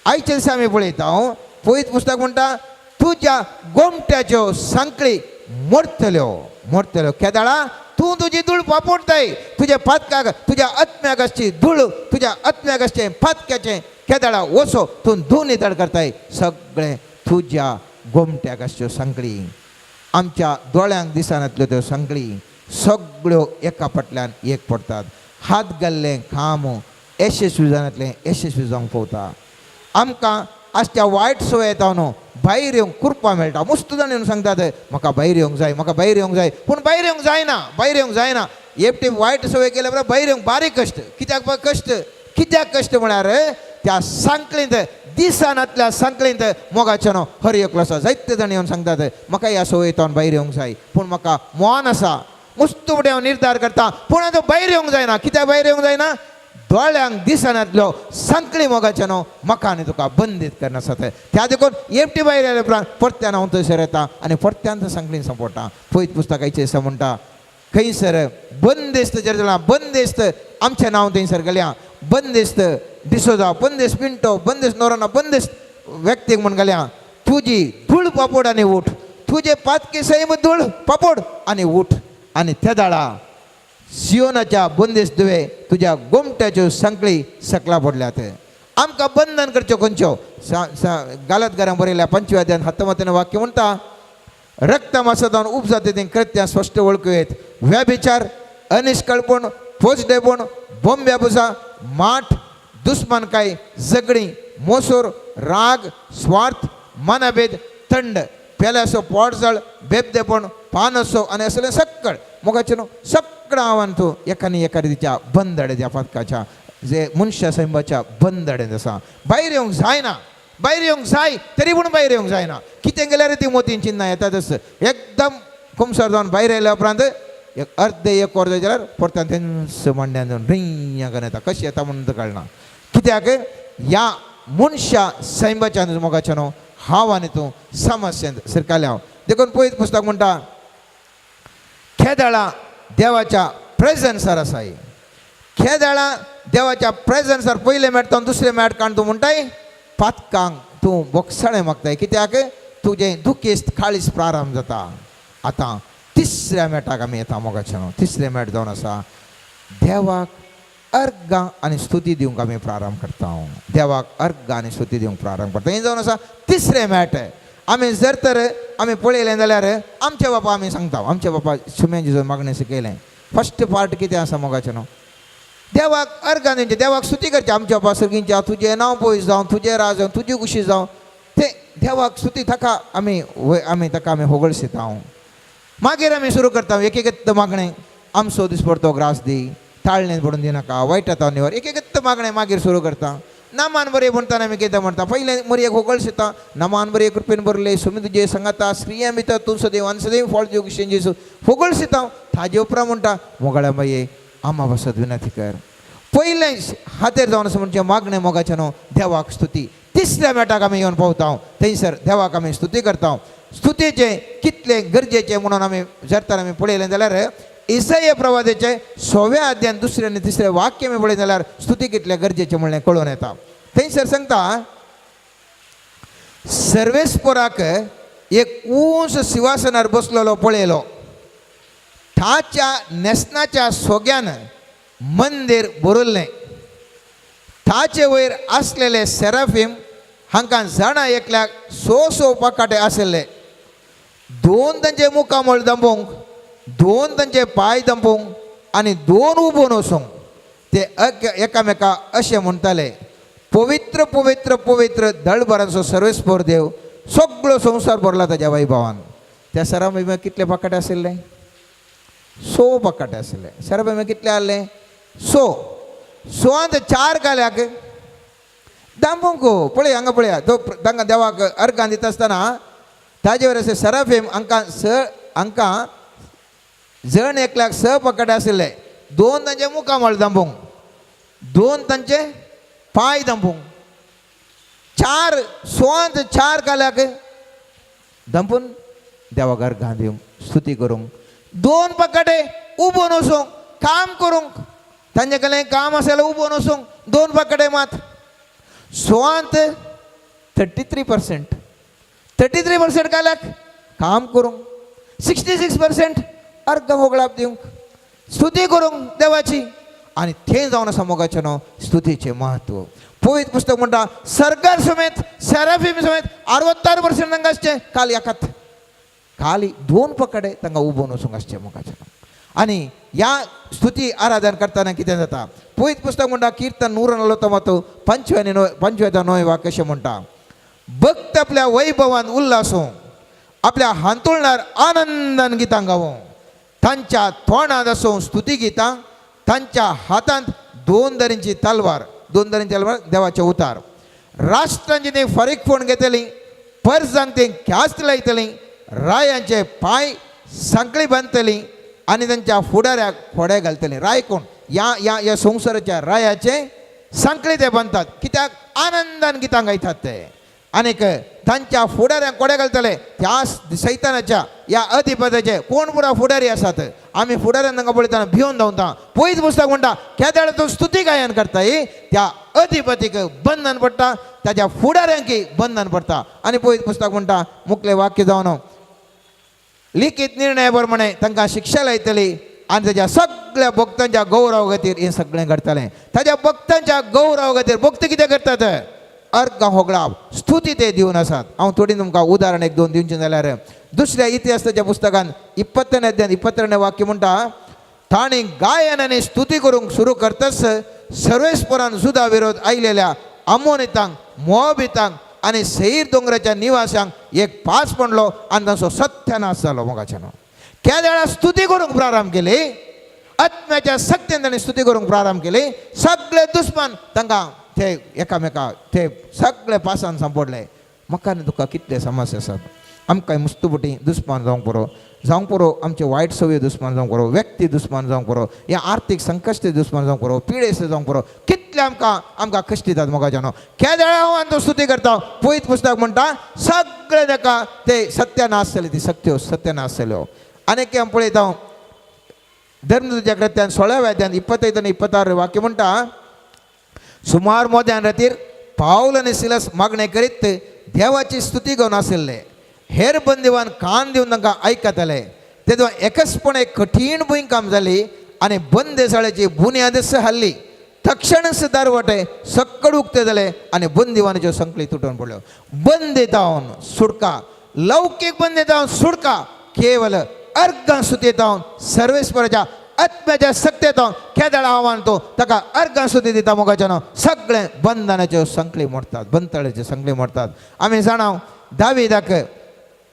आयच्या दिसा आमी पळयता पळयत पुस्तक म्हणटा, तुज्या गोमट्याच्यो सांकळी मोडटल्यो मोडटल्यो. केदाळा तूं तुजी धूळ पापोडताय, तुज्या पातकाक तुज्या आत्म्याक आसची धूळ, तुज्या आत्म्याक आसचें पातक्याचें केदाळा वसो तूं धूळ नितळ करताय. सगळें तुज्या गोमट्याक आसच्यो सांकळी. आमच्या दोळ्यांक दिसनातल्यो त्यो सांकळी सगळ्यो एका फाटल्यान एक पडटात. हात घाल्लें काम यशस्वी जाण्यातलें यशस्वी जावंक पावता. आमकां आजच्या वायट सवय येता न्हू, भायर येवंक कुरपा मेळटा. मस्त जाण येवन सांगतात, म्हाका भायर येवंक जाय, म्हाका भायर येवंक जाय. पूण भायर येवंक जायना, भायर येवंक जायना. एकटी वायट सवय केल्या उपरांत भायर येवंक बारीक कश्ट. कित्याक कश्ट म्हळ्यार त्या सांकळींत दिसानांतल्या सांकळींत मोगाचेनो हर एकलो आसा. जायते जाण येवन सांगतात, म्हाका ह्या सवयेंतल्यान भायर येवंक जाय, पूण म्हाका मोन आसा. मस्त फुडें हांव निर्धार करता, पूण आतां भायर येवंक जायना. कित्याक भायर येवंक जायना? दोळ्यांक दिसनातल्यो सांकळी मोगाचेनो म्हाका आनी तुका बंदीत करना आसात. त्या देखून एकटी भायर येयल्या उपरांत परत्यान हांव थंयसर येता आनी परत्यान सांकळीन सांपडटा. पळयत पुस्तकाचें दिसा म्हणटा, खंयसर बंदिस्त जेरुजलेमा बंदिस्त आमचें नांव थंयसर घालया. बंदिस्त डिसोजा, बंदिस्त पिंटो, बंदिस्त नोराना, बंदिस्त व्यक्तीक म्हूण घालया. तुजी धूळ पापोड आनी उठ, तुजे पातकी सैम धूळ पापोड आनी उठ. आनी त्या दाळा सियोनाच्या बंदिस्त दुवे तुज्या गोमट्याच्यो सांकळी सकला पडल्यात. आमकां बंधन करच्यो खंयच्यो? गालतकारांक बरयल्या 5 अध्यायान 19 वाक्य म्हणटा, रक्त मांसांतल्यान उपजाती ती कृत्यां स्पश्ट वळखूं व्यभिचार, अनिश्कळपण, फोजडेपण, बोंब्याबुजा, माठ, दुस्मानकाय, झगडी, मोसूर, राग, स्वार्थ, मनभेद, थंड, पेल्याचो पोटजळ, बेबदेपण, पान असो आनी असलें सक्कळ मोगाचें सगळं आव्हान तूं एकानी एका रितीच्या बंदडे त्या पातकाच्या जे मनशा सैमाच्या बंदडेंत आसा. भायर येवंक जायना, भायर येवंक जाय तरी पूण भायर येवंक जायना. कितें केल्यार ती मोतीन चिन्नां येतातच. एकदम कुमसार जावन भायर येयल्या उपरांत एक एक वर जाल्यार परत्यान थंयच मांड्यान जावन ड्रिंग येता. कशें येता म्हणून कळना. कित्याक ह्या मनशा सैमाच्या मोगाच्या न्हू हांव आनी तूं समस्येंत शिरकाल्या. देखून पळयत पुस्तक म्हणटा, खेदाळा देवाच्या प्रेझन्सार आसाय. खेदाळा देवाच्या प्रेझन्सार पयले मेळटा दुसरे मेळ काण तूं म्हणटाय पातकांक तूं बोगसाळें मागताय. कित्याक तुजें दुखेस्त काळीज प्रारंभ जाता. आतां तिसऱ्या मेटाक आमी येता मोगाचें न्हू. तिसरें मेळ जावन आसा देवाक अर्गां आनी स्तुती दिवंक आमी प्रारंभ करता. देवाक अर्गां आनी स्तुती दिवंक प्रारंभ करता. हें जावन आसा तिसरें मेळ. आमी जर तर आमी पळयलें जाल्यार आमचे बापा आमी सांगता, आमचे बापा शुमेन जेजून मागणें शिकयलें. फस्ट पार्ट कितें आसा मोगाचें न्हू? देवाक अर्गां दिवचें, देवाक स्तुती करचें. आमच्या बापा सर्गींच्या तुजें नांव पयस जावं, तुजें राज जावं, तुजी खुशी जावं, तें देवाक स्तुती ताका आमी ताका आमी होगळशिता. मागीर आमी सुरू करता एक एक मागणें. आमचो दिसपडतो ग्रास दी, ताळणें पडून दिनाका, वायटाचो निवार, एक एक मागणें मागीर सुरू करता. नामान बरें म्हणटाना आमी कितें म्हणटा, पयलें मरयेक होगळशिता. नामान बरें कृपेन बरले, सुमी तुजे सांगाता, स्त्रिया भितर तूं सदैव आनी सदैव फळ दिवंक जेजू होगळशिता. ताजे उपरांत म्हणटा, मोगाळ्या बाये आमा बसत विनंती कर. पयलें हातेर जावन आसा म्हणजे मागणें मोगाचें न्हू, देवाक स्तुती. तिसऱ्या मेटाक आमी येवन पावता. थंयसर देवाक आमी स्तुती करता. स्तुतीचें कितलें गरजेचें म्हणून आमी जर तर आमी पळयलें जाल्यार इसाया प्रवादीचे 6 अध्यायान 2 आनी 3 वाक्य आमी पळयलें जाल्यार स्तुती कितलें गरजेचें म्हणलें कळून येता. थंयसर सांगता, सर्वेस्पराक एक ऊंच सिंहासनार बसलेलो पळयलो. ताच्या नेसनाच्या सोग्यान मंदीर भरिल्लें. ताचे वयर असलेले सेराफीम हांकां जाणा एकल्याक सो पाकाटे आशिल्ले दोन तांचे मुखामळ दंबोवंक दोन तांचे पांय दंबोवंक आनी दोन उबोवन वचोंक ते एकामेका अशें म्हणटाले पवित्र पवित्र पवित्र दळभरांचो सर्वेस्पर देव सगळो संवसार भरला ताच्या वैभवान. त्या सेराफीम कितले पाकाटे आशिल्ले? 100 पाकाटे आशिल्ले. सेराफीम कितले आहले? 100. 100 4 गाल्याक दामोंक पळय हांगा पळया तो तांकां देवाक अर्घां दिता आसतना ताजे वयर अशें सेराफीम हांकां जण एकल्याक 6 पाकाटे आशिल्ले. 2 तांचे मुखामळ दामोवंक 2 तांचे पांय दामोवंक 4 गाल्याक दामपून देवाक अर्घां दिवंक स्तुती करूंक 2 पाकाटे उबोवन वचोंक काम करूंक तांचे कडल्यान काम आसा जाल्यार उबोवन वचोंक 2 पाकाटे मात 100 33% गाल्याक काम करूंक 66% अर्घ होगळाप दिवंक स्तुती करूंक देवाची. आनी थंय जावन आसा मोगाचें न्हू स्तुतीचें म्हत्व. पवित्र पुस्तक म्हणटा सर्गार समेत सेराफीम समेत 66% तांकां आसचें खाली एकात खाली 2 पाकाटे तांकां उबोवन वचूंक आसचें मोगाचें. आनी ह्या स्तुती आराधन करतना कितें जाता पवित्र पुस्तक म्हणटा कीर्तन 145 वाक्य अशें म्हणटा भक्त आपल्या वैभवान उल्हासूं आपल्या हांतुळणार आनंदान गितां गावूं तांच्या तोंडांत आसूं स्तुती गितां तांच्या हातांत 2 दरींची तलवार देवाचे उतार राष्ट्रांची ती फरीक फोण घेतली परजांक ती ख्यास्त लायतली रायांचे पांय सांकळी बांदतली आनी तांच्या फुडाऱ्याक खोडे घालतले. राय कोण? या संवसाराच्या रायाचे सांकळी ते बांदतात कित्याक आनंदान गितां गायतात ते. आनीक तांच्या फुडाऱ्यांक कोडे घालतले त्या सैतानाच्या या अधिपतीचे कोण पुरा फुडारी आसात आमी फुडाऱ्यान तांकां पळयतना भिवन धांवता. पयलीं पुस्तक म्हणटा केदेळ तूं स्तुती गायन करताय त्या अधिपतीक बंधन पडटा ताच्या फुडाऱ्यांकी बंधन पडटा. आनी पयलीं पुस्तक म्हणटा मुखलें वाक्य जावन लिखीत निर्णया प्रमाणे तांकां शिक्षा लायतली आनी ताच्या सगळ्या भक्तांच्या गौरव खातीर हें सगळें घडटलें. ताच्या भक्तांच्या गौरव खातीर भक्त कितें करतात? अर्घ होगळाप स्तुती ते दिवन आसात. हांव थोडी तुमकां उदाहरण 1-2 दिवचें जाल्यार दुसऱ्या इतिहासाच्या पुस्तकान 22 अध्याय 22 वाक्य म्हणटा ताणी गायन आनी स्तुती करूंक सुरू करतच सर्वेस्परान सुद्धा विरोध आयलेल्या आमोनितांक मोआबितांक आनी सैर दोंगराच्या निवाशांक एक पास पडलो आनी तांचो सत्यानाश जालो. मोगाचें केदेळा स्तुती करूंक प्रारंभ केली आत्म्याच्या शक्तीन ताणें स्तुती करूंक प्रारंभ केली. सगळे दुस्मान तांकां ते एकामेका ते सगळे पासान सांपडले. म्हाका आनी तुका कितले समस्या आसात. आमकां मुस्तुबटी दुस्मान जावंक पुरो आमचे वायट सवय दुस्मान जावंक पुरो व्यक्ती दुस्मान जावंक पुरो या आर्थीक संकश्ट दुस्मान जावंक पुरो पिडेस जावंक पुरो कितले आमकां कश्ट दितात. मोगाच्यान केदेळा हांव आनी तो स्तुती करता. पयलीं पुस्तक म्हणटा सगळे ताका ते सत्यानाश जाले ती सक्त्यो सत्यानाश जाल्यो. आनीक हांव पळयता धर्मदूताच्या कृत्यान 16व्या अध्यायान 25 आनी 26 वाक्य म्हणटा सुमार मोद्यान रातीर पावल आनी सिलास मागणें करीत देवाची स्तुती घेवन आशिल्ले. हेर बंदिवान कान दिवन तांकां आयकताले. तेदो एकसपणे कठीण भूंय काम जाली आनी बंदेसाळ्याची बुन्यादच हाल्ली. तक्षणच दारवाटे सक्कड उक्ते जाले आनी बंदिवानाच्यो संकळी तुटून पडल्यो. बंदितावन सुटका लौकीक बंदितावन सुटका केवल अर्घां स्तुतीतावन सर्वेस्पराच्या आत्म्याच्या सत्तेतावन केदेळा आव्हान तो ताका अर्घां स्तुती दिता. मोगाच्यान सगळे बंधनाच्यो संकळी मोडटात बंदताळ्याच्यो संकळी मोडटात. आमी जाणाव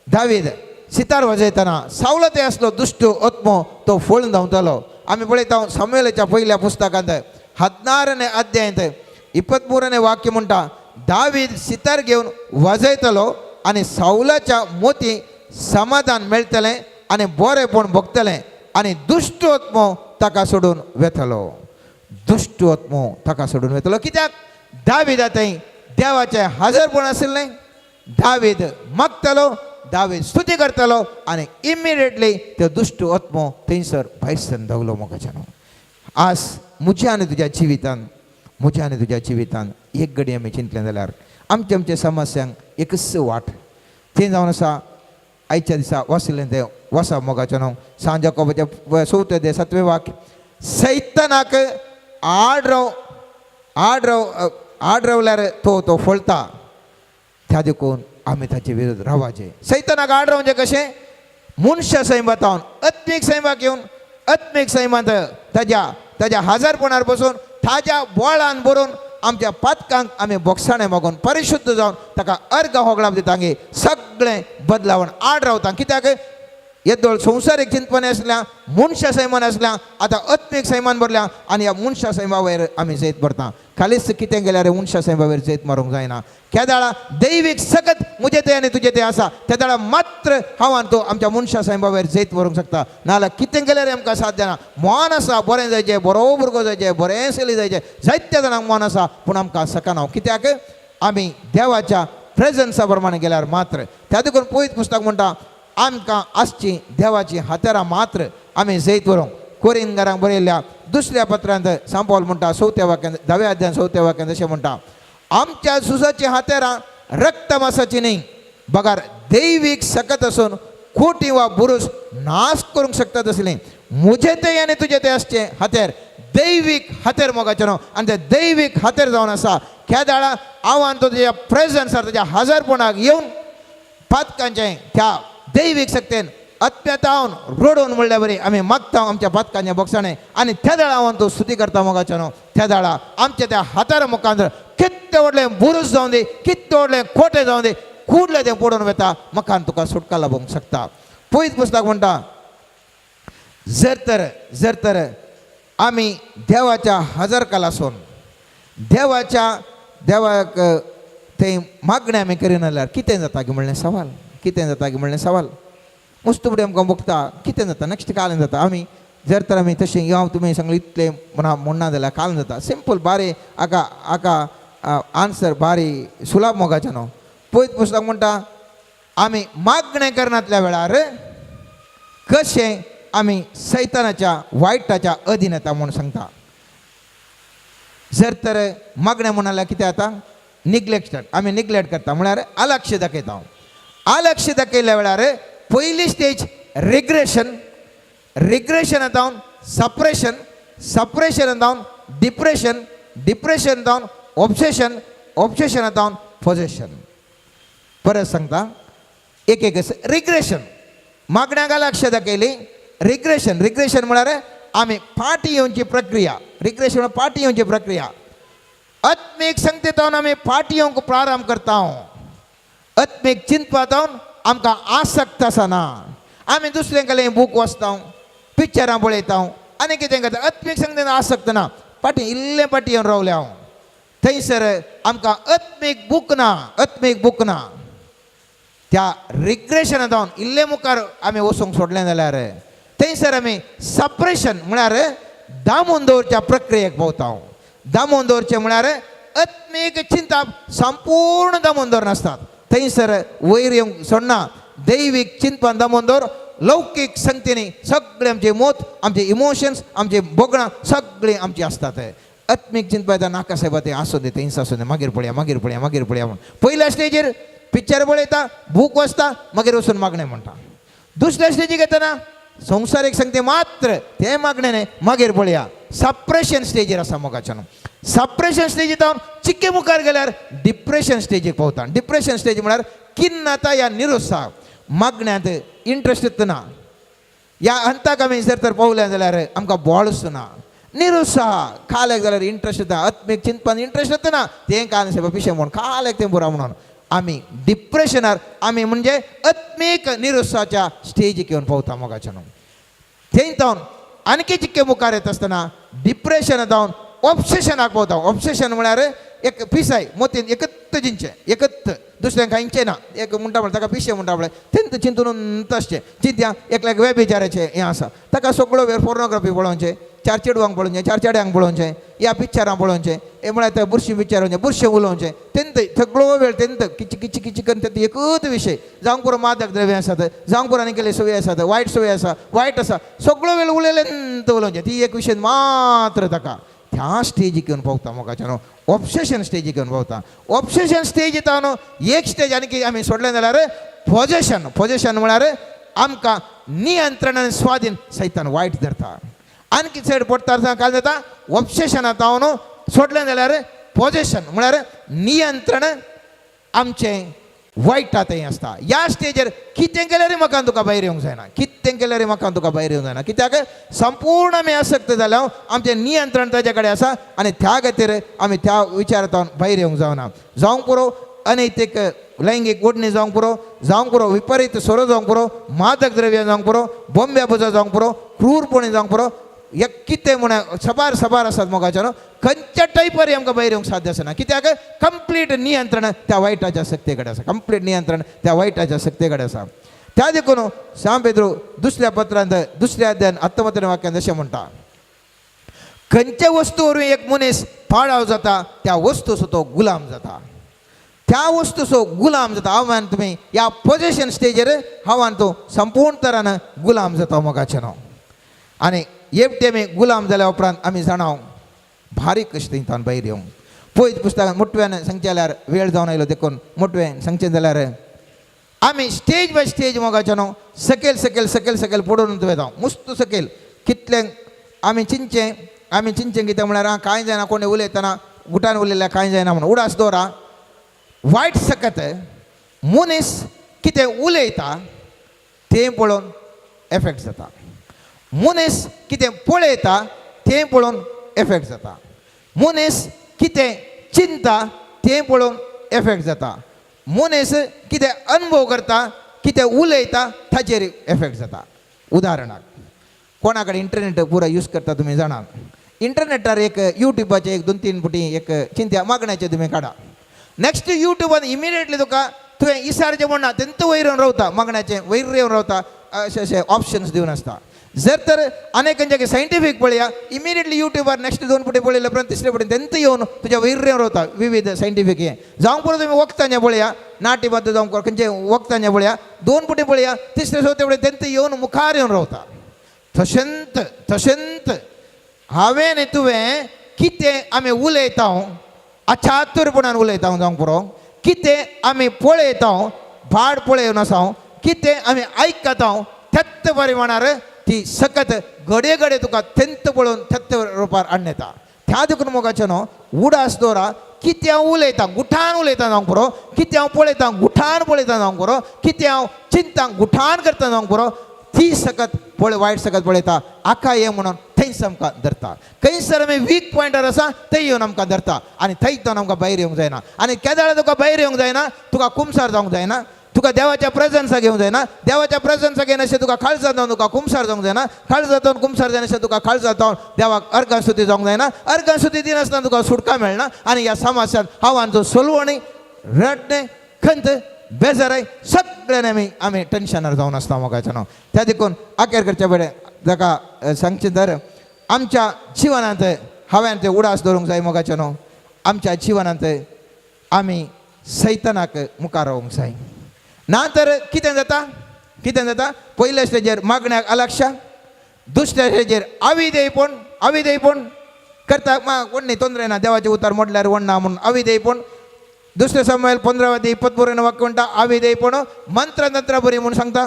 दावीद सितार वाजयतना सावलो ते आसलो दुश्ट आत्मो तो फोळून धांवतालो. आमी पळयता सामुएलाच्या पयल्या पुस्तकांत 16 अध्यायांत 23 वाक्य म्हणटा दावीद सितार घेवन वाजयतलो आनी सावलाच्या मोती समाधान मेळटलें आनी बरेपण भोगतलें आनी दुश्ट आत्मो ताका सोडून वेतलो. दुश्ट आत्मो ताका सोडून वेतलो कित्याक दावीद थंय देवाचें हाजरपण आशिल्लें. दावीद मागतलो दावीद स्तुती करतलो आनी इमिडिएटली तो दुश्ट आत्मो थंयसर भायर सरून धांवलो. मोगाच्यान आज म्हज्या आनी तुज्या जिवितान एक घडी आमी चिंतलें जाल्यार आमचे समस्यांक एकच वाट तें जावन आसा आयच्या दिसा वाचिल्लें तें वसा. मोगाच्यान सांज याकोबाच्या 4 अध्याय 7वें वाक्य सैतानाक आड रावल्यार तो फळता त्या देखून आमी ताचे विरोध रावचे. सैतानाक आड रावचे कशें? मनशा सैमातावन आत्मीक सैमाक येवन आत्मीक सैमांत ताज्या हजारपणार बसून ताज्या बोळान बरोवन आमच्या पातकांक आमी बोगसाणें मागून परिशुद्ध जावन ताका अर्घ होगळाप दितांगे सगळें बदलावण आड रावता. कित्याक येदोळ संवसारीक चिंतपणी आसल्या मनशा सैमान आसल्या आतां आत्मीक सैमान भरल्या आनी ह्या मनशा सैमा वयर आमी जैत भरता. खालीच कितें गेल्यार मनशा सैमा वयर जैत मारूंक जायना. केदाळा दैवीक सकत मुजे ते आनी तुजे ते आसा त्या दाळा मात्र हांव तो आमच्या मनशा सैमा वयर जैत व्हरूंक शकता. नाजाल्यार कितें गेल्यार आमकां साध्य ना. मोन आसा बरें जायचें, बरो भुरगो जायचें, बरें चली जायचें, जायत्या जाणांक मोन आसा पूण आमकां सकना. कित्याक आमी देवाच्या प्रेजन्सा प्रमाणे गेल्यार मात्र. त्या देखून पयत पुस्तक म्हणटा आमकां आसची देवाची हातेरां मात्र आमी जैत व्हरूंक. कोरिंथांक बरयल्ल्या दुसऱ्या पत्रांत सांत पौल म्हणटा 4व्या वाक्यांत 10व्या अध्यायान 4व्या वाक्यांत अशें म्हणटा आमच्या झुजाची हातेरां रक्त मांसाची न्ही बगार दैवीक सकत असून खोटी वा बुरूस नाश करूंक शकतात असलें मुजे ते आनी तुजे ते आसचें हातेर दैवीक हातेर मोगाचें न्हू. आनी तें दैवीक हातेर जावन आसा केदाळा आव्हान तो तेज्या प्रेजन्सार तेज्या हजारपणाक येवन पातकांचें त्या दैवीक सक्तेन अत्म्यातावन रोडोवन म्हणल्या बरी आमी मागता आमच्या पातकांचें बोगसाणें आनी त्या दाळा हांव तो स्तुती करता मोगाचें न्हू. त्या दाळा आमच्या त्या हातार मुखांतर कितें व्हडलें बुरूस जावं दी कितें व्हडलें खोटें जावं दी कुडलें तें पडून वता मकान तुका सुटका लाभूंक शकता. पयत पुस्तक म्हणटा जर तर आमी देवाच्या हजरकाल आसून देवाक थंय मागणें आमी करिना जाल्यार कितें जाता गे म्हणलें सवाल. कितें जाता गे म्हणलें सवाल. मुस्तुबडी आमकां बगता कितें जाता नेक्स्ट कालन जाता. आमी जर तर आमी तशें या तुमी सांगलें इतलें म्हणना जाल्यार कालन जाता. सिंपल बारी आका आन्सर बारी सुलाभ मोगाचें न्हू. पयत पुस्तक म्हणटा आमी मागणें करनातल्या वेळार कशें आमी सैतानाच्या वायटाच्या अधीन येता म्हूण सांगता. जर तर मागणें म्हणून जाल्यार कितें जाता निग्लेक्ट आमी निग्लेक्ट करता म्हळ्यार अलक्ष दाखयता. अलक्ष दाखयल्या वेळार पयली स्टेज रिग्रेशन जावन सप्रेशन जावन डिप्रेशन जावन ऑब्सेशन जावन पोजेशन. परत सांगता एक रिग्रेशन मागण्याक लक्ष दाखयली. रिग्रेशन म्हळ्यार आमी फाटी येवची प्रक्रिया. रिग्रेशन म्हळ्यार फाटी येवची प्रक्रिया. आत्मीक संगतीतावन आमी फाटी येवंक प्रारंभ करता. आत्मीक चिंतपातावन आमकां आसक्त आसना. आमी दुसरे कडल्यान बूक वाचता पिक्चरां पळयता आनी कितें करता आत्मीक संगतीन आसक्त ना. इल्लें फाटी येवन रावले हांव थंयसर आमकां आत्मीक बूक ना. त्या रिग्रेशनांत जावन इल्ले मुखार आमी वचूंक सोडलें जाल्यार थंयसर आमी सप्रेशन म्हळ्यार दामून दवरच्या प्रक्रियेक पावता. दामून दवरचें म्हळ्यार आत्मीक चिंता संपूर्ण दामून दवरनासतात. थंयसर वयर येवंक सोडना. दैवीक चिंतपान दामून दवर लौकीक संगतीनी सगळे आमचे मोत आमचे इमोशन्स आमचे बोगणां सगळीं आमची आसतात. आत्मीक चिंतपा येता नाका साहेब तें आसूं दे थंयच आसूं दे मागीर पळया म्हूण पयल्या स्टेजीर पिक्चर पळयता बूक वाचता मागीर वचून मागणें म्हणटा. दुसऱ्या स्टेजीक येतना संवसारीक संगती मात्र तें मागणें न्हय मागीर पळया. सप्रेशन स्टेजीर आसा मोगाचें न्हू. सप्रेशन स्टेजीर जावन चिक्के मुखार गेल्यार डिप्रेशन स्टेजीक पावता. डिप्रेशन स्टेज म्हळ्यार खिन्नता या निरुत्साह मागण्यांत इंट्रस्ट ना. ह्या अंताक आमी जर तर पावले जाल्यार आमकां बोळस ना. निरुत्साह खाल्याक जाल्यार इंट्रस्ट येता. आत्मीक चिंतपान इंट्रस्ट येता तें कांय साहेब पिशें म्हूण खाल्याक तें बुरा म्हणून आमी डिप्रेशनार आमी म्हणजे आत्मीक निरुत्साहाच्या स्टेजीक येवन पावता मोगाचें न्हू. थंय जावन आनकी चिक्के मुखार येता आसतना डिप्रेशन जावन ऑब्सेशनाक पावता. ऑब्सेशन म्हळ्यार एक पिसाय मोतीन एकत्त जिंचे एकत्त दुसऱ्यांक इंचे ना. एक म्हणटा म्हळ्यार ताका पिशे म्हणटा म्हळ्यार तेंत चिंतून तशें चिंत्या एकल्याक वेबिचाराचें हें आसा ताका सगळो वेळ पोर्नोग्राफी पळोवचें चार चेडवांक पळोवचें चार चेड्यांक पळोवचें या पिक्चरां पळोवचें हे म्हळ्यार ते बुरशी पिक्चरांचें बुरशें उलोवचें तेंत सगळो वेळ तेंत किच करून तेंत एकूच विशय जावंक पुरो मादक द्रव्य आसात जावंक पुरो आनी केले सवय आसात वायट सवय आसा वायट आसा सगळो वेळ उलयलेंत उलोवचें ती एक विशय मात्र ताका ह्या स्टेजीक येवन पावता मोगाचें न्हू. ऑब्सेशन स्टेजीक येवन पावता. ऑब्सेशन स्टेज येता न्हू एक स्टेज आनी आमी सोडलें जाल्यार पोजेशन म्हळ्यार आमकां नियंत्रण आनी स्वाधीन सैतान वायट धरता. आनकी चड पडटा काल जाता ऑब्सेशनांत हांव न्हू सोडलें जाल्यार पोजेशन म्हळ्यार नियंत्रण आमचें वायटांतय आसता. ह्या स्टेजीर कितें केल्यारय म्हाका तुका भायर येवंक जायना, कितें केल्यारय म्हाका तुका भायर येवंक जायना. कित्याक संपूर्ण आमी आसक्त जाल्यार आमचें नियंत्रण ताजे कडेन आसा आनी त्या खातीर आमी त्या विचारांतल्यान भायर येवंक जावना. जावंक पुरो अनैतीक लैंगीक ओडणी जावंक पुरो विपरीत सोरो जावंक पुरो, मादक द्रव्य जावंक पुरो, बोंब्या पुजा जावंक पुरो, क्रूरपणी जावंक पुरो, हे कितें म्हण सबार आसात मोगाचे न्हू, खंयच्या टायपारी आमकां भायर येवंक साध्य आसना. कित्याक कंप्लीट नियंत्रण त्या वायटाच्या शक्ती कडेन आसा, कंप्लीट नियंत्रण त्या वायटाच्या शक्ती कडेन आसा. त्या देखून सांत पेद्रू दुसऱ्या पत्रांत दुसऱ्या अध्यायान 19 वाक्यांत अशें म्हणटा, खंयचे वस्तू वरवीं एक मनीस पाडाव जाता त्या वस्तूचो तो गुलाम जाता, त्या वस्तूचो गुलाम जाता. हांवें तुमी ह्या पोजिशन स्टेजीर हांवें तूं संपूर्ण तरान गुलाम जाता मोगाचें न्हू. आनी हेपटी आमी गुलाम जाल्या उपरांत आमी जाणाव भारी कश्टींतल्यान भायर येवंक. पयत पुस्तकांत मोटव्यान सांगचें जाल्यार वेळ जावन आयलो देखून मोटवें सांगचें जाल्यार आमी स्टेज बाय स्टेज मोगाचें न्हू सकयल सकयल सकयल सकयल पडून वता, मुस्त सकयल कितलें आमी चिंचें कितें म्हळ्यार कांय जायना, कोणी उलयतना गुटान उलयल्यार कांय जायना म्हणून उडास दवरा. वायट सकत मनीस कितें उलयता तें पळोवन एफेक्ट जाता, मनीस कितें पळयता तें पळोवन एफेक्ट जाता, मनीस कितें चिंता तें पळोवन एफेक्ट जाता, मनीस कितें अनुभव करता कितें उलयता ताचेर एफेक्ट जाता. उदाहरणाक कोणा कडेन इंटरनेट पुरो यूज करता तुमी जाणात, इंटरनेटार एक यूट्यूबाचे एक 2-3 पुटी एक चिंत्या मागण्याचे तुमी काडा, नेक्स्ट यूट्यूबान इमिडिएटली तुका तुवें इसारचें म्हणना तेंत वयर येवन रावता, मागण्याचें वयर येवन रावता, अशे ऑप्शन्स दिवन आसता. जर तर अनेकांचे सायंटिफीक पळया इमिडिएटली यूट्यूबार नेक्स्ट 2 पुटी पळयले उपरांत तिसरे पुटी तेंत येवन तुज्या वयर येवन रावता विविध सायंटिफीक हें. जावंक पुरो तुमी वखदांचें पळया, नाटीबद्द जावंक पुरो खंयचे वखदांचें पळया, 2 पुटी पळया, तिसरे चवथे पुटी तेंत येवन मुखार येवन रावता. तशेंत हांवें तुवें कितें आमी उलयता अचातुरपणान उलयता जावंक पुरो, कितें आमी पळयता भाड पळयोवन आसा, कितें आमी आयकता तेत परिमाणार ती सकत घडये घडये तुका तेंत पळोवन तेत रुपार हाडून येता. त्या देखून मोगाचें न्हू उडास दवरा, कितें हांव उलयतां गुठान उलयता जावंक पुरो, कितें हांव पळयतां गुठान पळयता जावंक पुरो, कितें हांव चिंतां गुठान करता जावंक पुरो, ती सकत वायट सकत पळयता आखा ये म्हणून थंयच आमकां धरता. खंयसर आमी वीक पॉयंटार आसा थंय येवन आमकां धरता आनी थंयच्यान आमकां भायर येवंक जायना. आनी केदाळ तुका भायर येवंक जायना, तुका कुमसार जावंक जायना, तुका देवाच्या प्रेझन्साक येवंक जायना, देवाच्या प्रेझन्साक येना अशें तुका खाळसार जावन तुका कुमसार जावंक जायना, खाळसार जावन कुमसार जायना अशें तुका खाळसार जावन देवाक अर्घास्तुती जावंक जायना, अर्घास्तुती दिनासतना तुका सुटका मेळना. आनी ह्या समासान हांवांचो सोलवणी रडणें खंत बेजाराय सगळ्यांनी आमी टेन्शनार जावन आसता मोगाचें न्हू. त्या देखून आखेर करचे पडेन ताका सांगचें तर आमच्या जिवनांत हांवें तें उडास दवरूंक जाय मोगाचें न्हू. आमच्या जिवनांत आमी सैतानाक मुखार रावंक जाय. ना तर कितें जाता पयल्या स्टेजीर मागण्याक अलक्षा, दुसऱ्या स्टेजीर अविधेयपण करता कोण न्ही तोंदरे ना, देवाचें उतार मोडल्यार वणना म्हणून अविधेयपण. दुसरे सामुएल 15:23 वाक्य म्हणटा अविधेयपण मंत्र बरी म्हणून सांगता.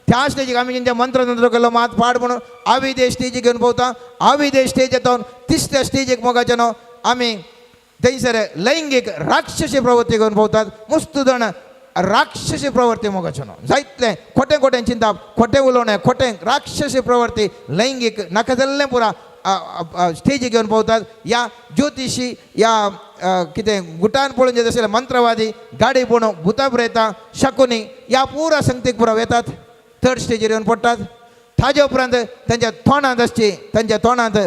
त्या स्टेजीक आमी जेंच्या मंत्र केलो मात पाड म्हणून अविधेय स्टेजीक घेवन पोवता. अविधेय स्टेज येता तिसऱ्या स्टेजीक मोगाचें न्हू आमी थंयसर लैंगीक राक्षसी प्रवृत्ती घेवन पोवतात. मुस्त जाण राक्षसी प्रवृत्ती मोगाचें न्हू जायतलें खोटें चिंताप, खोटें उलोवणें, खोटें राक्षसी प्रवृत्ती लैंगीक नाका जाल्लें पुरा स्टेजीक घेवन पोवतात. या ज्योतिशी या कितें गुटान पळोवन जें आसलें मंत्रवादी गाडीपण भुतां प्रेता शकुनी ह्या पुरा संगतीक पुरो येतात, थर्ड स्टेजीर येवन पडटात. ताजे उपरांत तांच्या तोंडांत आसची, तांच्या तोंडांत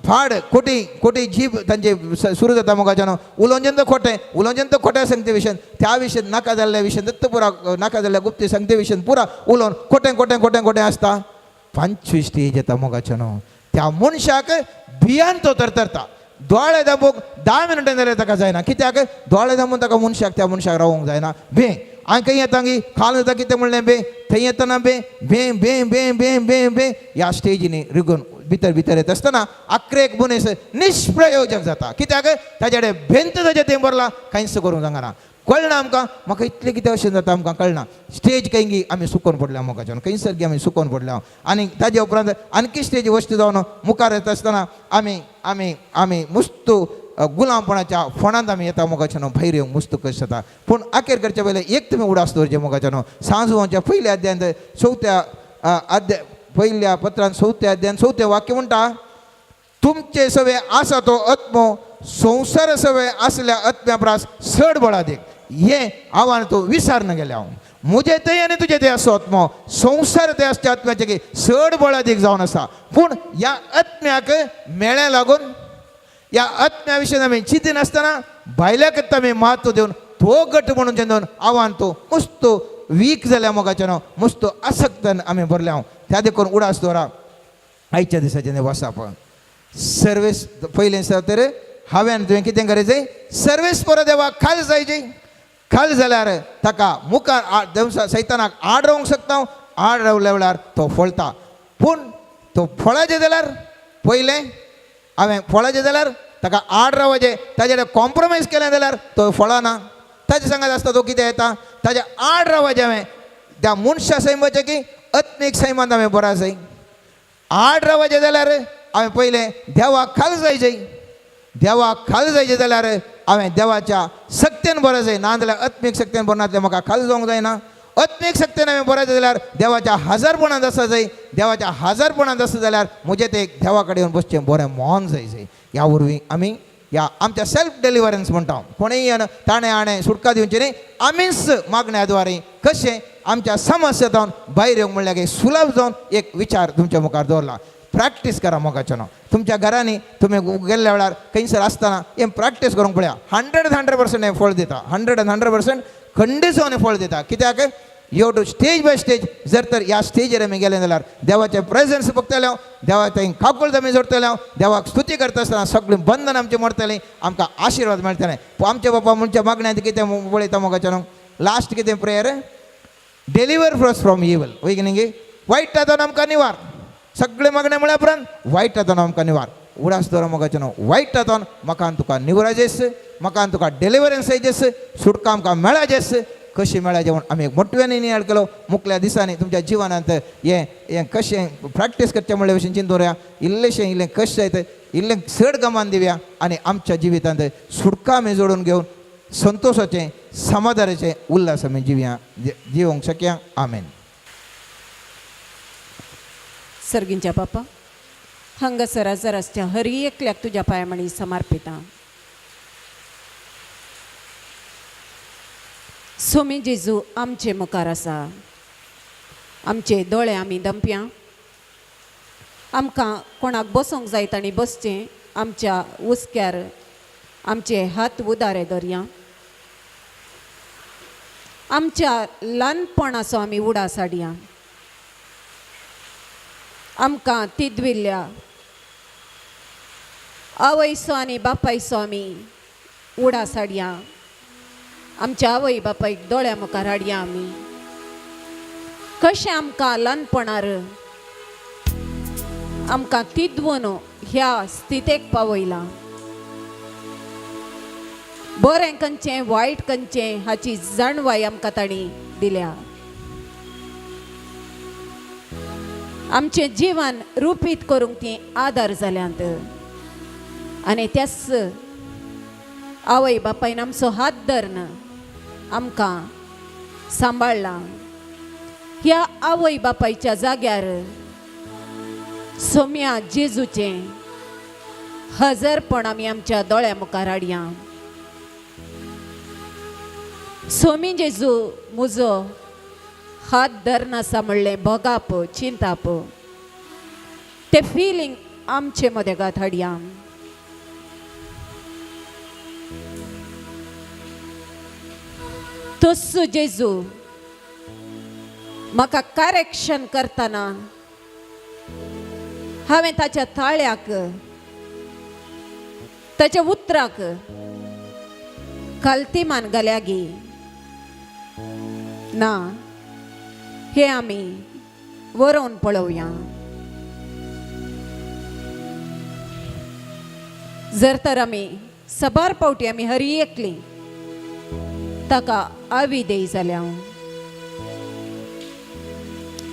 फाड खोटी जीब तांचे सुरू जाता मोगाचें न्हू. उलोवचें तो खोट्या संगती विशयन त्या विशयन नाका जाल्ल्या विशयन दत्त पुरा नाका जाल्ल्या गुप्ती संगती विशयन पुरा उलोवन खोटें आसता. 25 स्टेज येता मोगाचें न्हू. त्या मनशाक भियान तो तरता. दोळे धांपूंक 10 मिनटां जाल्यार ताका जायना. कित्याक दोळे धांपून ताका त्या मनशाक रावूंक जायना. भे हांवें खंय येता गी खाल जाता कितें म्हणलें बे थंय येतना बे ह्या स्टेजीनी रिगून भितर येत आसतना आख्रेक मनीस निष्प्रयोजक जाता. कित्याक ताचे कडेन भिंत ताचे थंय बरला कांयच करूंक जायना. कळना आमकां म्हाका इतलें कितें अशें जाता आमकां कळना स्टेज काही आमी सुकोवन पडल्या मोगाच्यान खंय सारकी आमी सुकोवन पडल्या आनी ताजे उपरांत आणखी स्टेज वस्त जावन मुखार येता आसतना आमी आमी आमी मुस्त गुलामपणाच्या फोंडांत आमी येता मोगाच्यान भायर येवंक मुस्त कशें जाता पूण आखेर करचे पयलें एक तुमी उडास दवरचें मोगाच्यान सांजोवाच्या पयल्या अध्यायांत चवथ्या अध्याय पयल्या पत्रांत चवथ्या अध्यायान चवथें वाक्य म्हणटा तुमचे सवे आसा तो आत्मो संसार सवे असल्या आत्म्या प्रास चड बळा देख हे आव्हान तूं विसरना गेले हांव म्हजे थंय आनी तुजे थंय असो आत्मो संसार ते आसच्या आत्म्याचे की चड बळा देख जावन आसा पूण ह्या आत्म्याक मेळ्या लागून ह्या आत्म्या विशयी आमी चिंती नासतना भायल्याक आमी म्हत्व दिवन तो गट म्हणून चिंतून आव्हान तूं मस्त वीक जाल्या मोगाच्यान मस्त आसक्तन आमी भरल्या हांव त्या देखून उडास दवरा आयच्या दिसाचें वसाप सर्वेस पयलें तर हांवें तुवें कितें करचें सर्वेस परत देवाक खाल जायची खाल जाल्यार ताका मुखार सैतानाक आड रावंक शकता आड रावल्या वेळार तो फळटा पूण तो फळाचें जाल्यार पयलें हांवें फळाचें जाल्यार ताका आड रावचें ताचे कडेन कॉम्प्रोमायज केलें जाल्यार तो फळना ताजे सांगात आसता तो कितें येता ताजे आड रावचें हांवें त्या मनशा सैमाचें की आत्मीक सैमांत हांवें बरा जाय आड रावचें जाल्यार हांवें पयलें देवाक खाल जायचें देवाक खाल जायचें जाल्यार हांवें देवाच्या सक्तेन बरें जाय ना जाल्यार आत्मीक सक्तेन बरें नासल्यार म्हाका खाल जावंक जायना आत्मीक सक्तेन हांवें बरें जाल्यार देवाच्या हजारपणांत आसा जाय देवाच्या हजारपणांत आसा जाल्यार म्हजें तें देवा कडेन येवन बसचें बरें मोन जाय ह्या वरवीं आमी ह्या आमच्या सेल्फ डिलिव्हरन्स म्हणटा कोणेय येवन ताणें हाणें सुटका दिवची न्ही आमीच मागण्या द्वारे कशें आमच्या समस्येंतून भायर येवंक म्हणल्यार की सुलभ जावन एक विचार तुमच्या मुखार दवरला प्रॅक्टीस करा मोगाच्यान तुमच्या घरांनी तुमी गेल्ल्या वेळार खंयसर आसतना हें प्रॅक्टीस करूंक पळया 100% हें फळ दिता 100% खंडीत फळ दिता कित्याक you to stage by stage जर तर ह्या स्टेजीर आमी गेले जाल्यार देवाचें प्रेजन्स भोगतले देवाचें काकूळ आमी जोडटले देवाक स्तुती करता आसतना सगळीं बंधन आमचें मोडटलीं आमकां आशिर्वाद मेळटले आमचे बाबा म्हणच्या मागण्यांत कितें पळयता मोगाच्यान लास्ट कितें प्रेयर डेलिवर अस फ्रॉम इवल वय की न्ही वायट हातून आमकां निवार सगळे मागणे म्हळ्या उपरांत वायट हातून आमकां निवार उडास दवरा मोगाच्यान वायट हातून म्हाका तुका निवराजेस म्हाका तुका डेलिव्हरन्स जायचेस सुटका आमकां मेळाजेस कशी मेळाजे म्हूण आमी मोटव्यानी नियाळ केलो मुखल्या दिसांनी तुमच्या जिवनांत हें कशें प्रॅक्टीस करचें म्हणले भशेन चिंतूया इल्लें कश्ट जायत इल्लें चड गमान दिवया आनी आमच्या जिवितांत सुटका आमी जोडून घेवन संतोशाचें समाधानाचें उल्हास आमी जिवंक शकया आमेन. सर्गींच्या बापा हांगासर आजाराच्या हर एकल्याक तुज्या पांयामणी समर्पिता. सोमी जेजू आमचे मुखार आसा आमचे दोळे आमी दंप्या आमकां कोणाक बसोंक जाय तांणी बसचें आमच्या उस्क्यार आमचे हात उदारे दरया आमच्या ल्हानपणाचो आमी उडास हाडया आमकां तिदविल्ल्या आवयचो आनी बापायचो आमी उडास हाडया आमच्या आवय बापायक दोळ्या मुखार हाडया आमी कशें आमकां ल्हानपणार आमकां तिदवून ह्या स्थितेक पावयलां बरें खंयचें वायट खंयचें हाची जाणवाय आमकां तांणी दिल्या आमचें जिवन रुपीत करूंक ती आदार जाल्यांत आनी त्याच आवय बापायन आमचो हात धरन आमकां सांबाळ्ळां ह्या आवय बापायच्या जाग्यार सोम्या जेजूचें हजरपण आमी आमच्या दोळ्या मुखार हाडया सोमी जेजू म्हजो हात धरनासा म्हणलें भोगाप चिंताप ते फिलींग आमचे मदेगात हाडया तोच जेजू म्हाका करेक्शन करतना हांवें ताच्या ताळ्याक ताच्या उतराक कल्तीमान घाल्यागी ना हे आमी वरोवन पळोवया जर तर आमी सबार पावटी आमी हरी एकली ताका आवी देई जाल्या हांव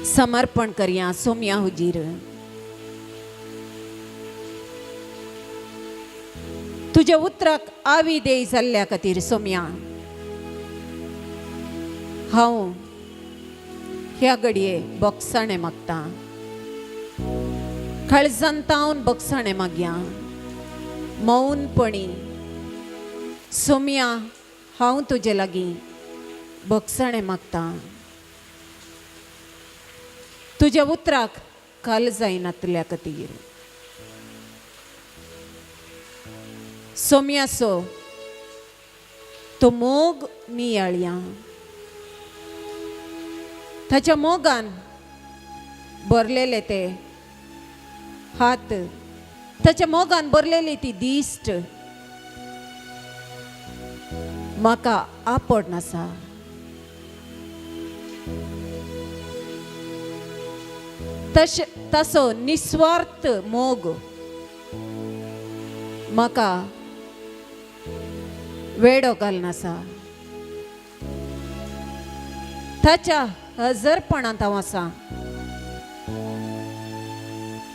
समर्पण करया सोम्या हुजीर. तुझ्या उतराक आवी देई जाल्ल्या खातीर सोम्या हांव ह्या घडये बोगसाणें मागता. काळजांतावन बोगसाणें मागया मौनपणी. सोम्या हांव तुजे लागीं बोगसाणें मागता. तुज्या उतराक काल जायनातल्या खातीर. सोम्यासो तो मोग नियाळया. ताच्या मोगान भरलेले ते हात, ताच्या मोगान भरलेली ती दिश्ट म्हाका आपड नासा. तसो निस्वार्थ मोग म्हाका वेडो घालनासा. ताच्या हजरपणांत हांव आसा.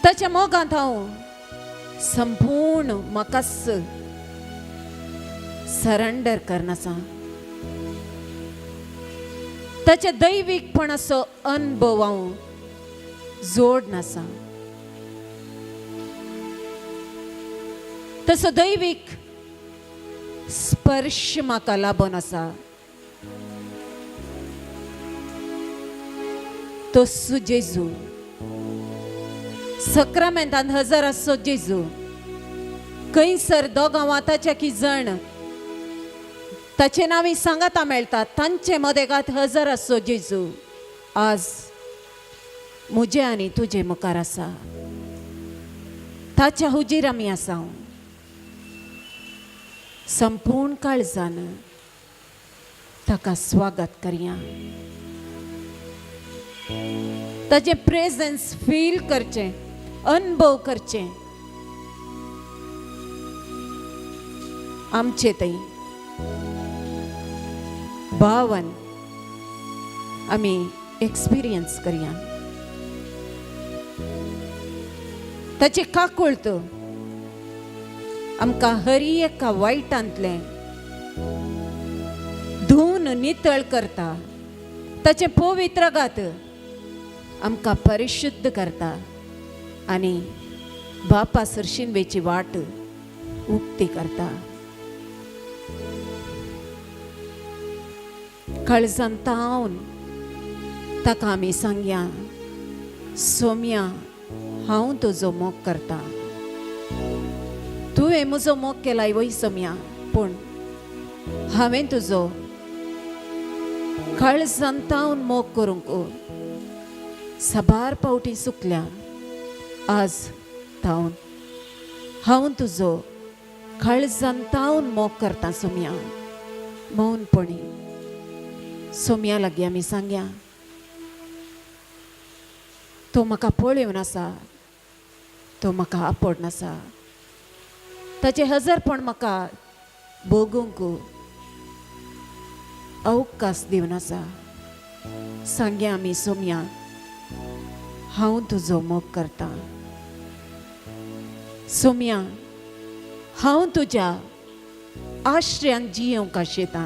ताच्या मोगांत हांव संपूर्ण म्हाकाच सरेंडर करनासा. ताच्या दैवीकपणाचो अनुभव हांव जोड नासा. तसो दैवीक स्पर्श म्हाका लाबोन आसा. तो जेजू सक्रामेंतांत हजर आसो जेजू खंयसर दोगां वाताच्या की जण ताचे नांवी सांगाता मेळटा तांचे मदेगांत हजर आसो जेजू आज मुजे आनी तुजे मुखार आसा. ताच्या हुजीर आमी आसा. संपूर्ण काळजान ताका स्वागत करया. ताचे प्रेझेन्स फील करचें, अनुभव करचें. आमचे थंय भावन आमी एक्सपिरियन्स करया. ताची काकुळत आमकां हर एका वायटांतलें धुवन नितळ करता. ताचे पवित्र गात आमकां परिशुद्ध करता आनी बापा सरशिनवेची वाट उक्ती करता. काळजांतावन ताका आमी सांगया सोम्या हांव तुजो मोग करता. तुवें म्हजो मोग केलाय वय सोम्या, पूण हांवें तुजो काळजांतावन मोग करूंक साबार पावटी चुकल्या. आज तावन हांव तुजो काळजांतावन मोग करता सोम्या. मौनपणी सोम्या लागीं आमी सांगया तो म्हाका पळयोवन आसा. तो म्हाका आपड नासा. ताचे हजरपण म्हाका भोगूंक अवकाश दिवन आसा. सांगया आमी सोम्या हांव तुजो मोग करता. सोम्या हांव तुज्या आश्रयान जियोंक आशेता.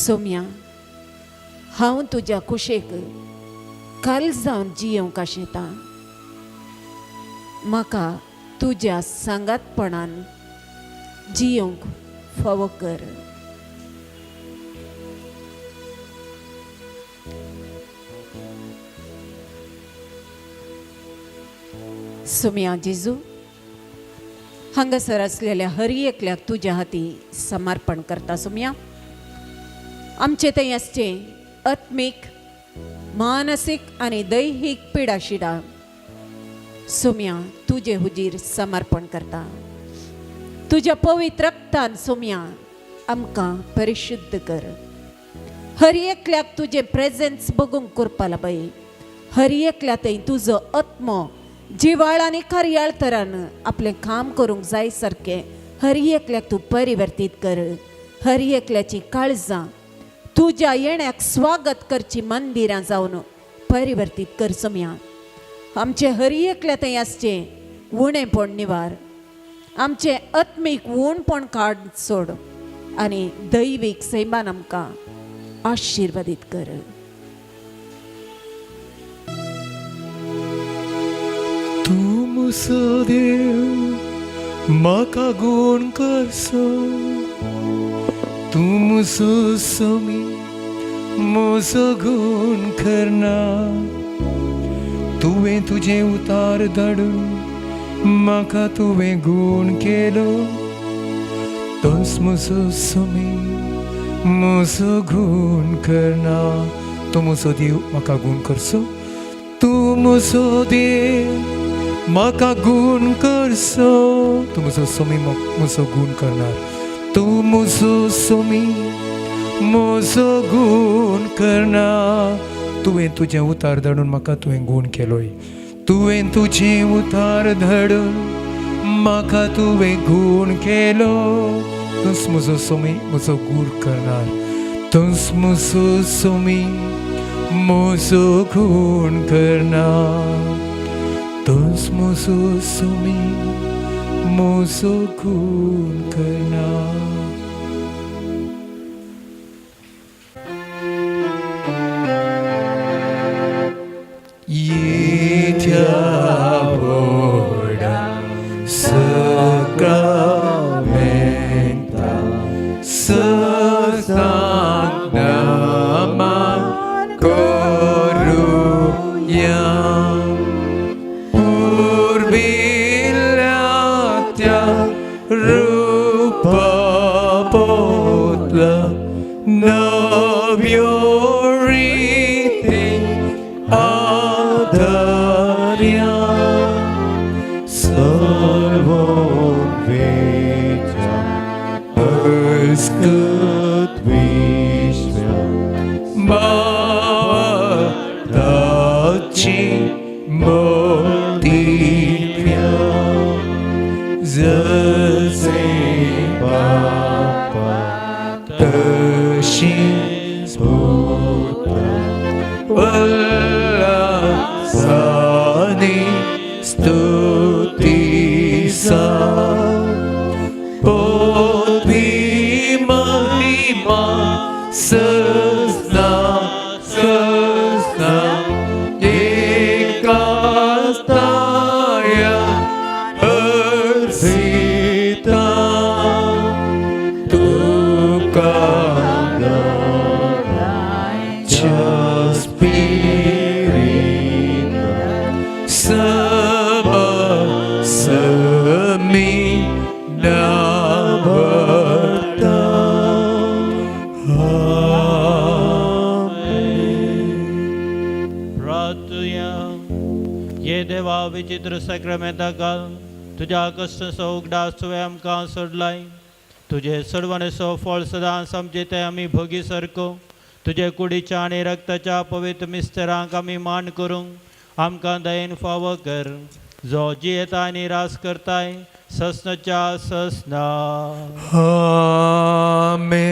सोम्या हांव तुज्या कुशेक काल जावन जियोंक आशेता. म्हाका तुज्या सांगातपणान जियोंक फावो कर. सोम्या जेजू हांगासर असलेल्या हर एकल्याक तुज्या हाती समर्पण करता. सोम्या आमचे थंय आसचे आत्मीक, मानसीक आनी दैहिक पिडाशिडा सोम्या तुजे हुजीर समर्पण करता. तुज्या पवित्र रक्तान सोम्या आमकां परिशुद्ध कर. हर एकल्याक तुजे प्रेझेन्स बगूंक करपा लाबय. हर एकल्या थंय तुजो आत्मो जिवाळ आनी कार्याळ तरान आपलें काम करूंक जाय सारकें हर एकल्याक तूं परिवर्तीत कर. हर एकल्याची काळजां तुज्या येण्याक स्वागत करची मंदिरां जावन परिवर्तीत कर सम्या. आमचे हर एकल्या थंय आसचे उणेपण निवार, आमचे आत्मीक उणपण काड सोड आनी दैवीक सैमान आमकां आशिर्वादीत कर. तूं मुसो देव म्हाका गूण करसो, तूं मुसो सोमी म्हजो गूण करना. तुवें तुजें उतार धाडून म्हाका तुवें गूण केलो. तोच म्हजो सोमी म्हजो गूण करना. तूं म्हजो देव म्हाका गूण करसो, तूं म्हजो देव म्हाका गूण करसो. तूं म्हजो सोमी म्हजो गूण करणार. तूं म्हजो सोमी म्हजो गूण करणार. तुवें तुजें उतार धाडून म्हाका तुवें गूण केलोय. तुवें तुजें उतार धाडून म्हाका तुवें गूण केलो. तूंच म्हजो सोमी म्हजो गूण करणार. तूंच म्हजो सोमी म्हजो गूण करणार. तूंच म्हजो सोमी म्हजो गूण करणार. विचित्र सक्रमेंताका तुज्या कश्टाचो उगडास तुवें आमकां सोडलाय. तुजे सोडवणेचो फळ सदांच आमचे ते आमी भोगी सारको तुजे कुडीच्या आनी रक्ताच्या पवित्र मिस्तेरांक आमी मान करूंक आमकां दयेन फावो कर. जो जियेता आनी रास करताय ससनाच्या ससना. आमेन.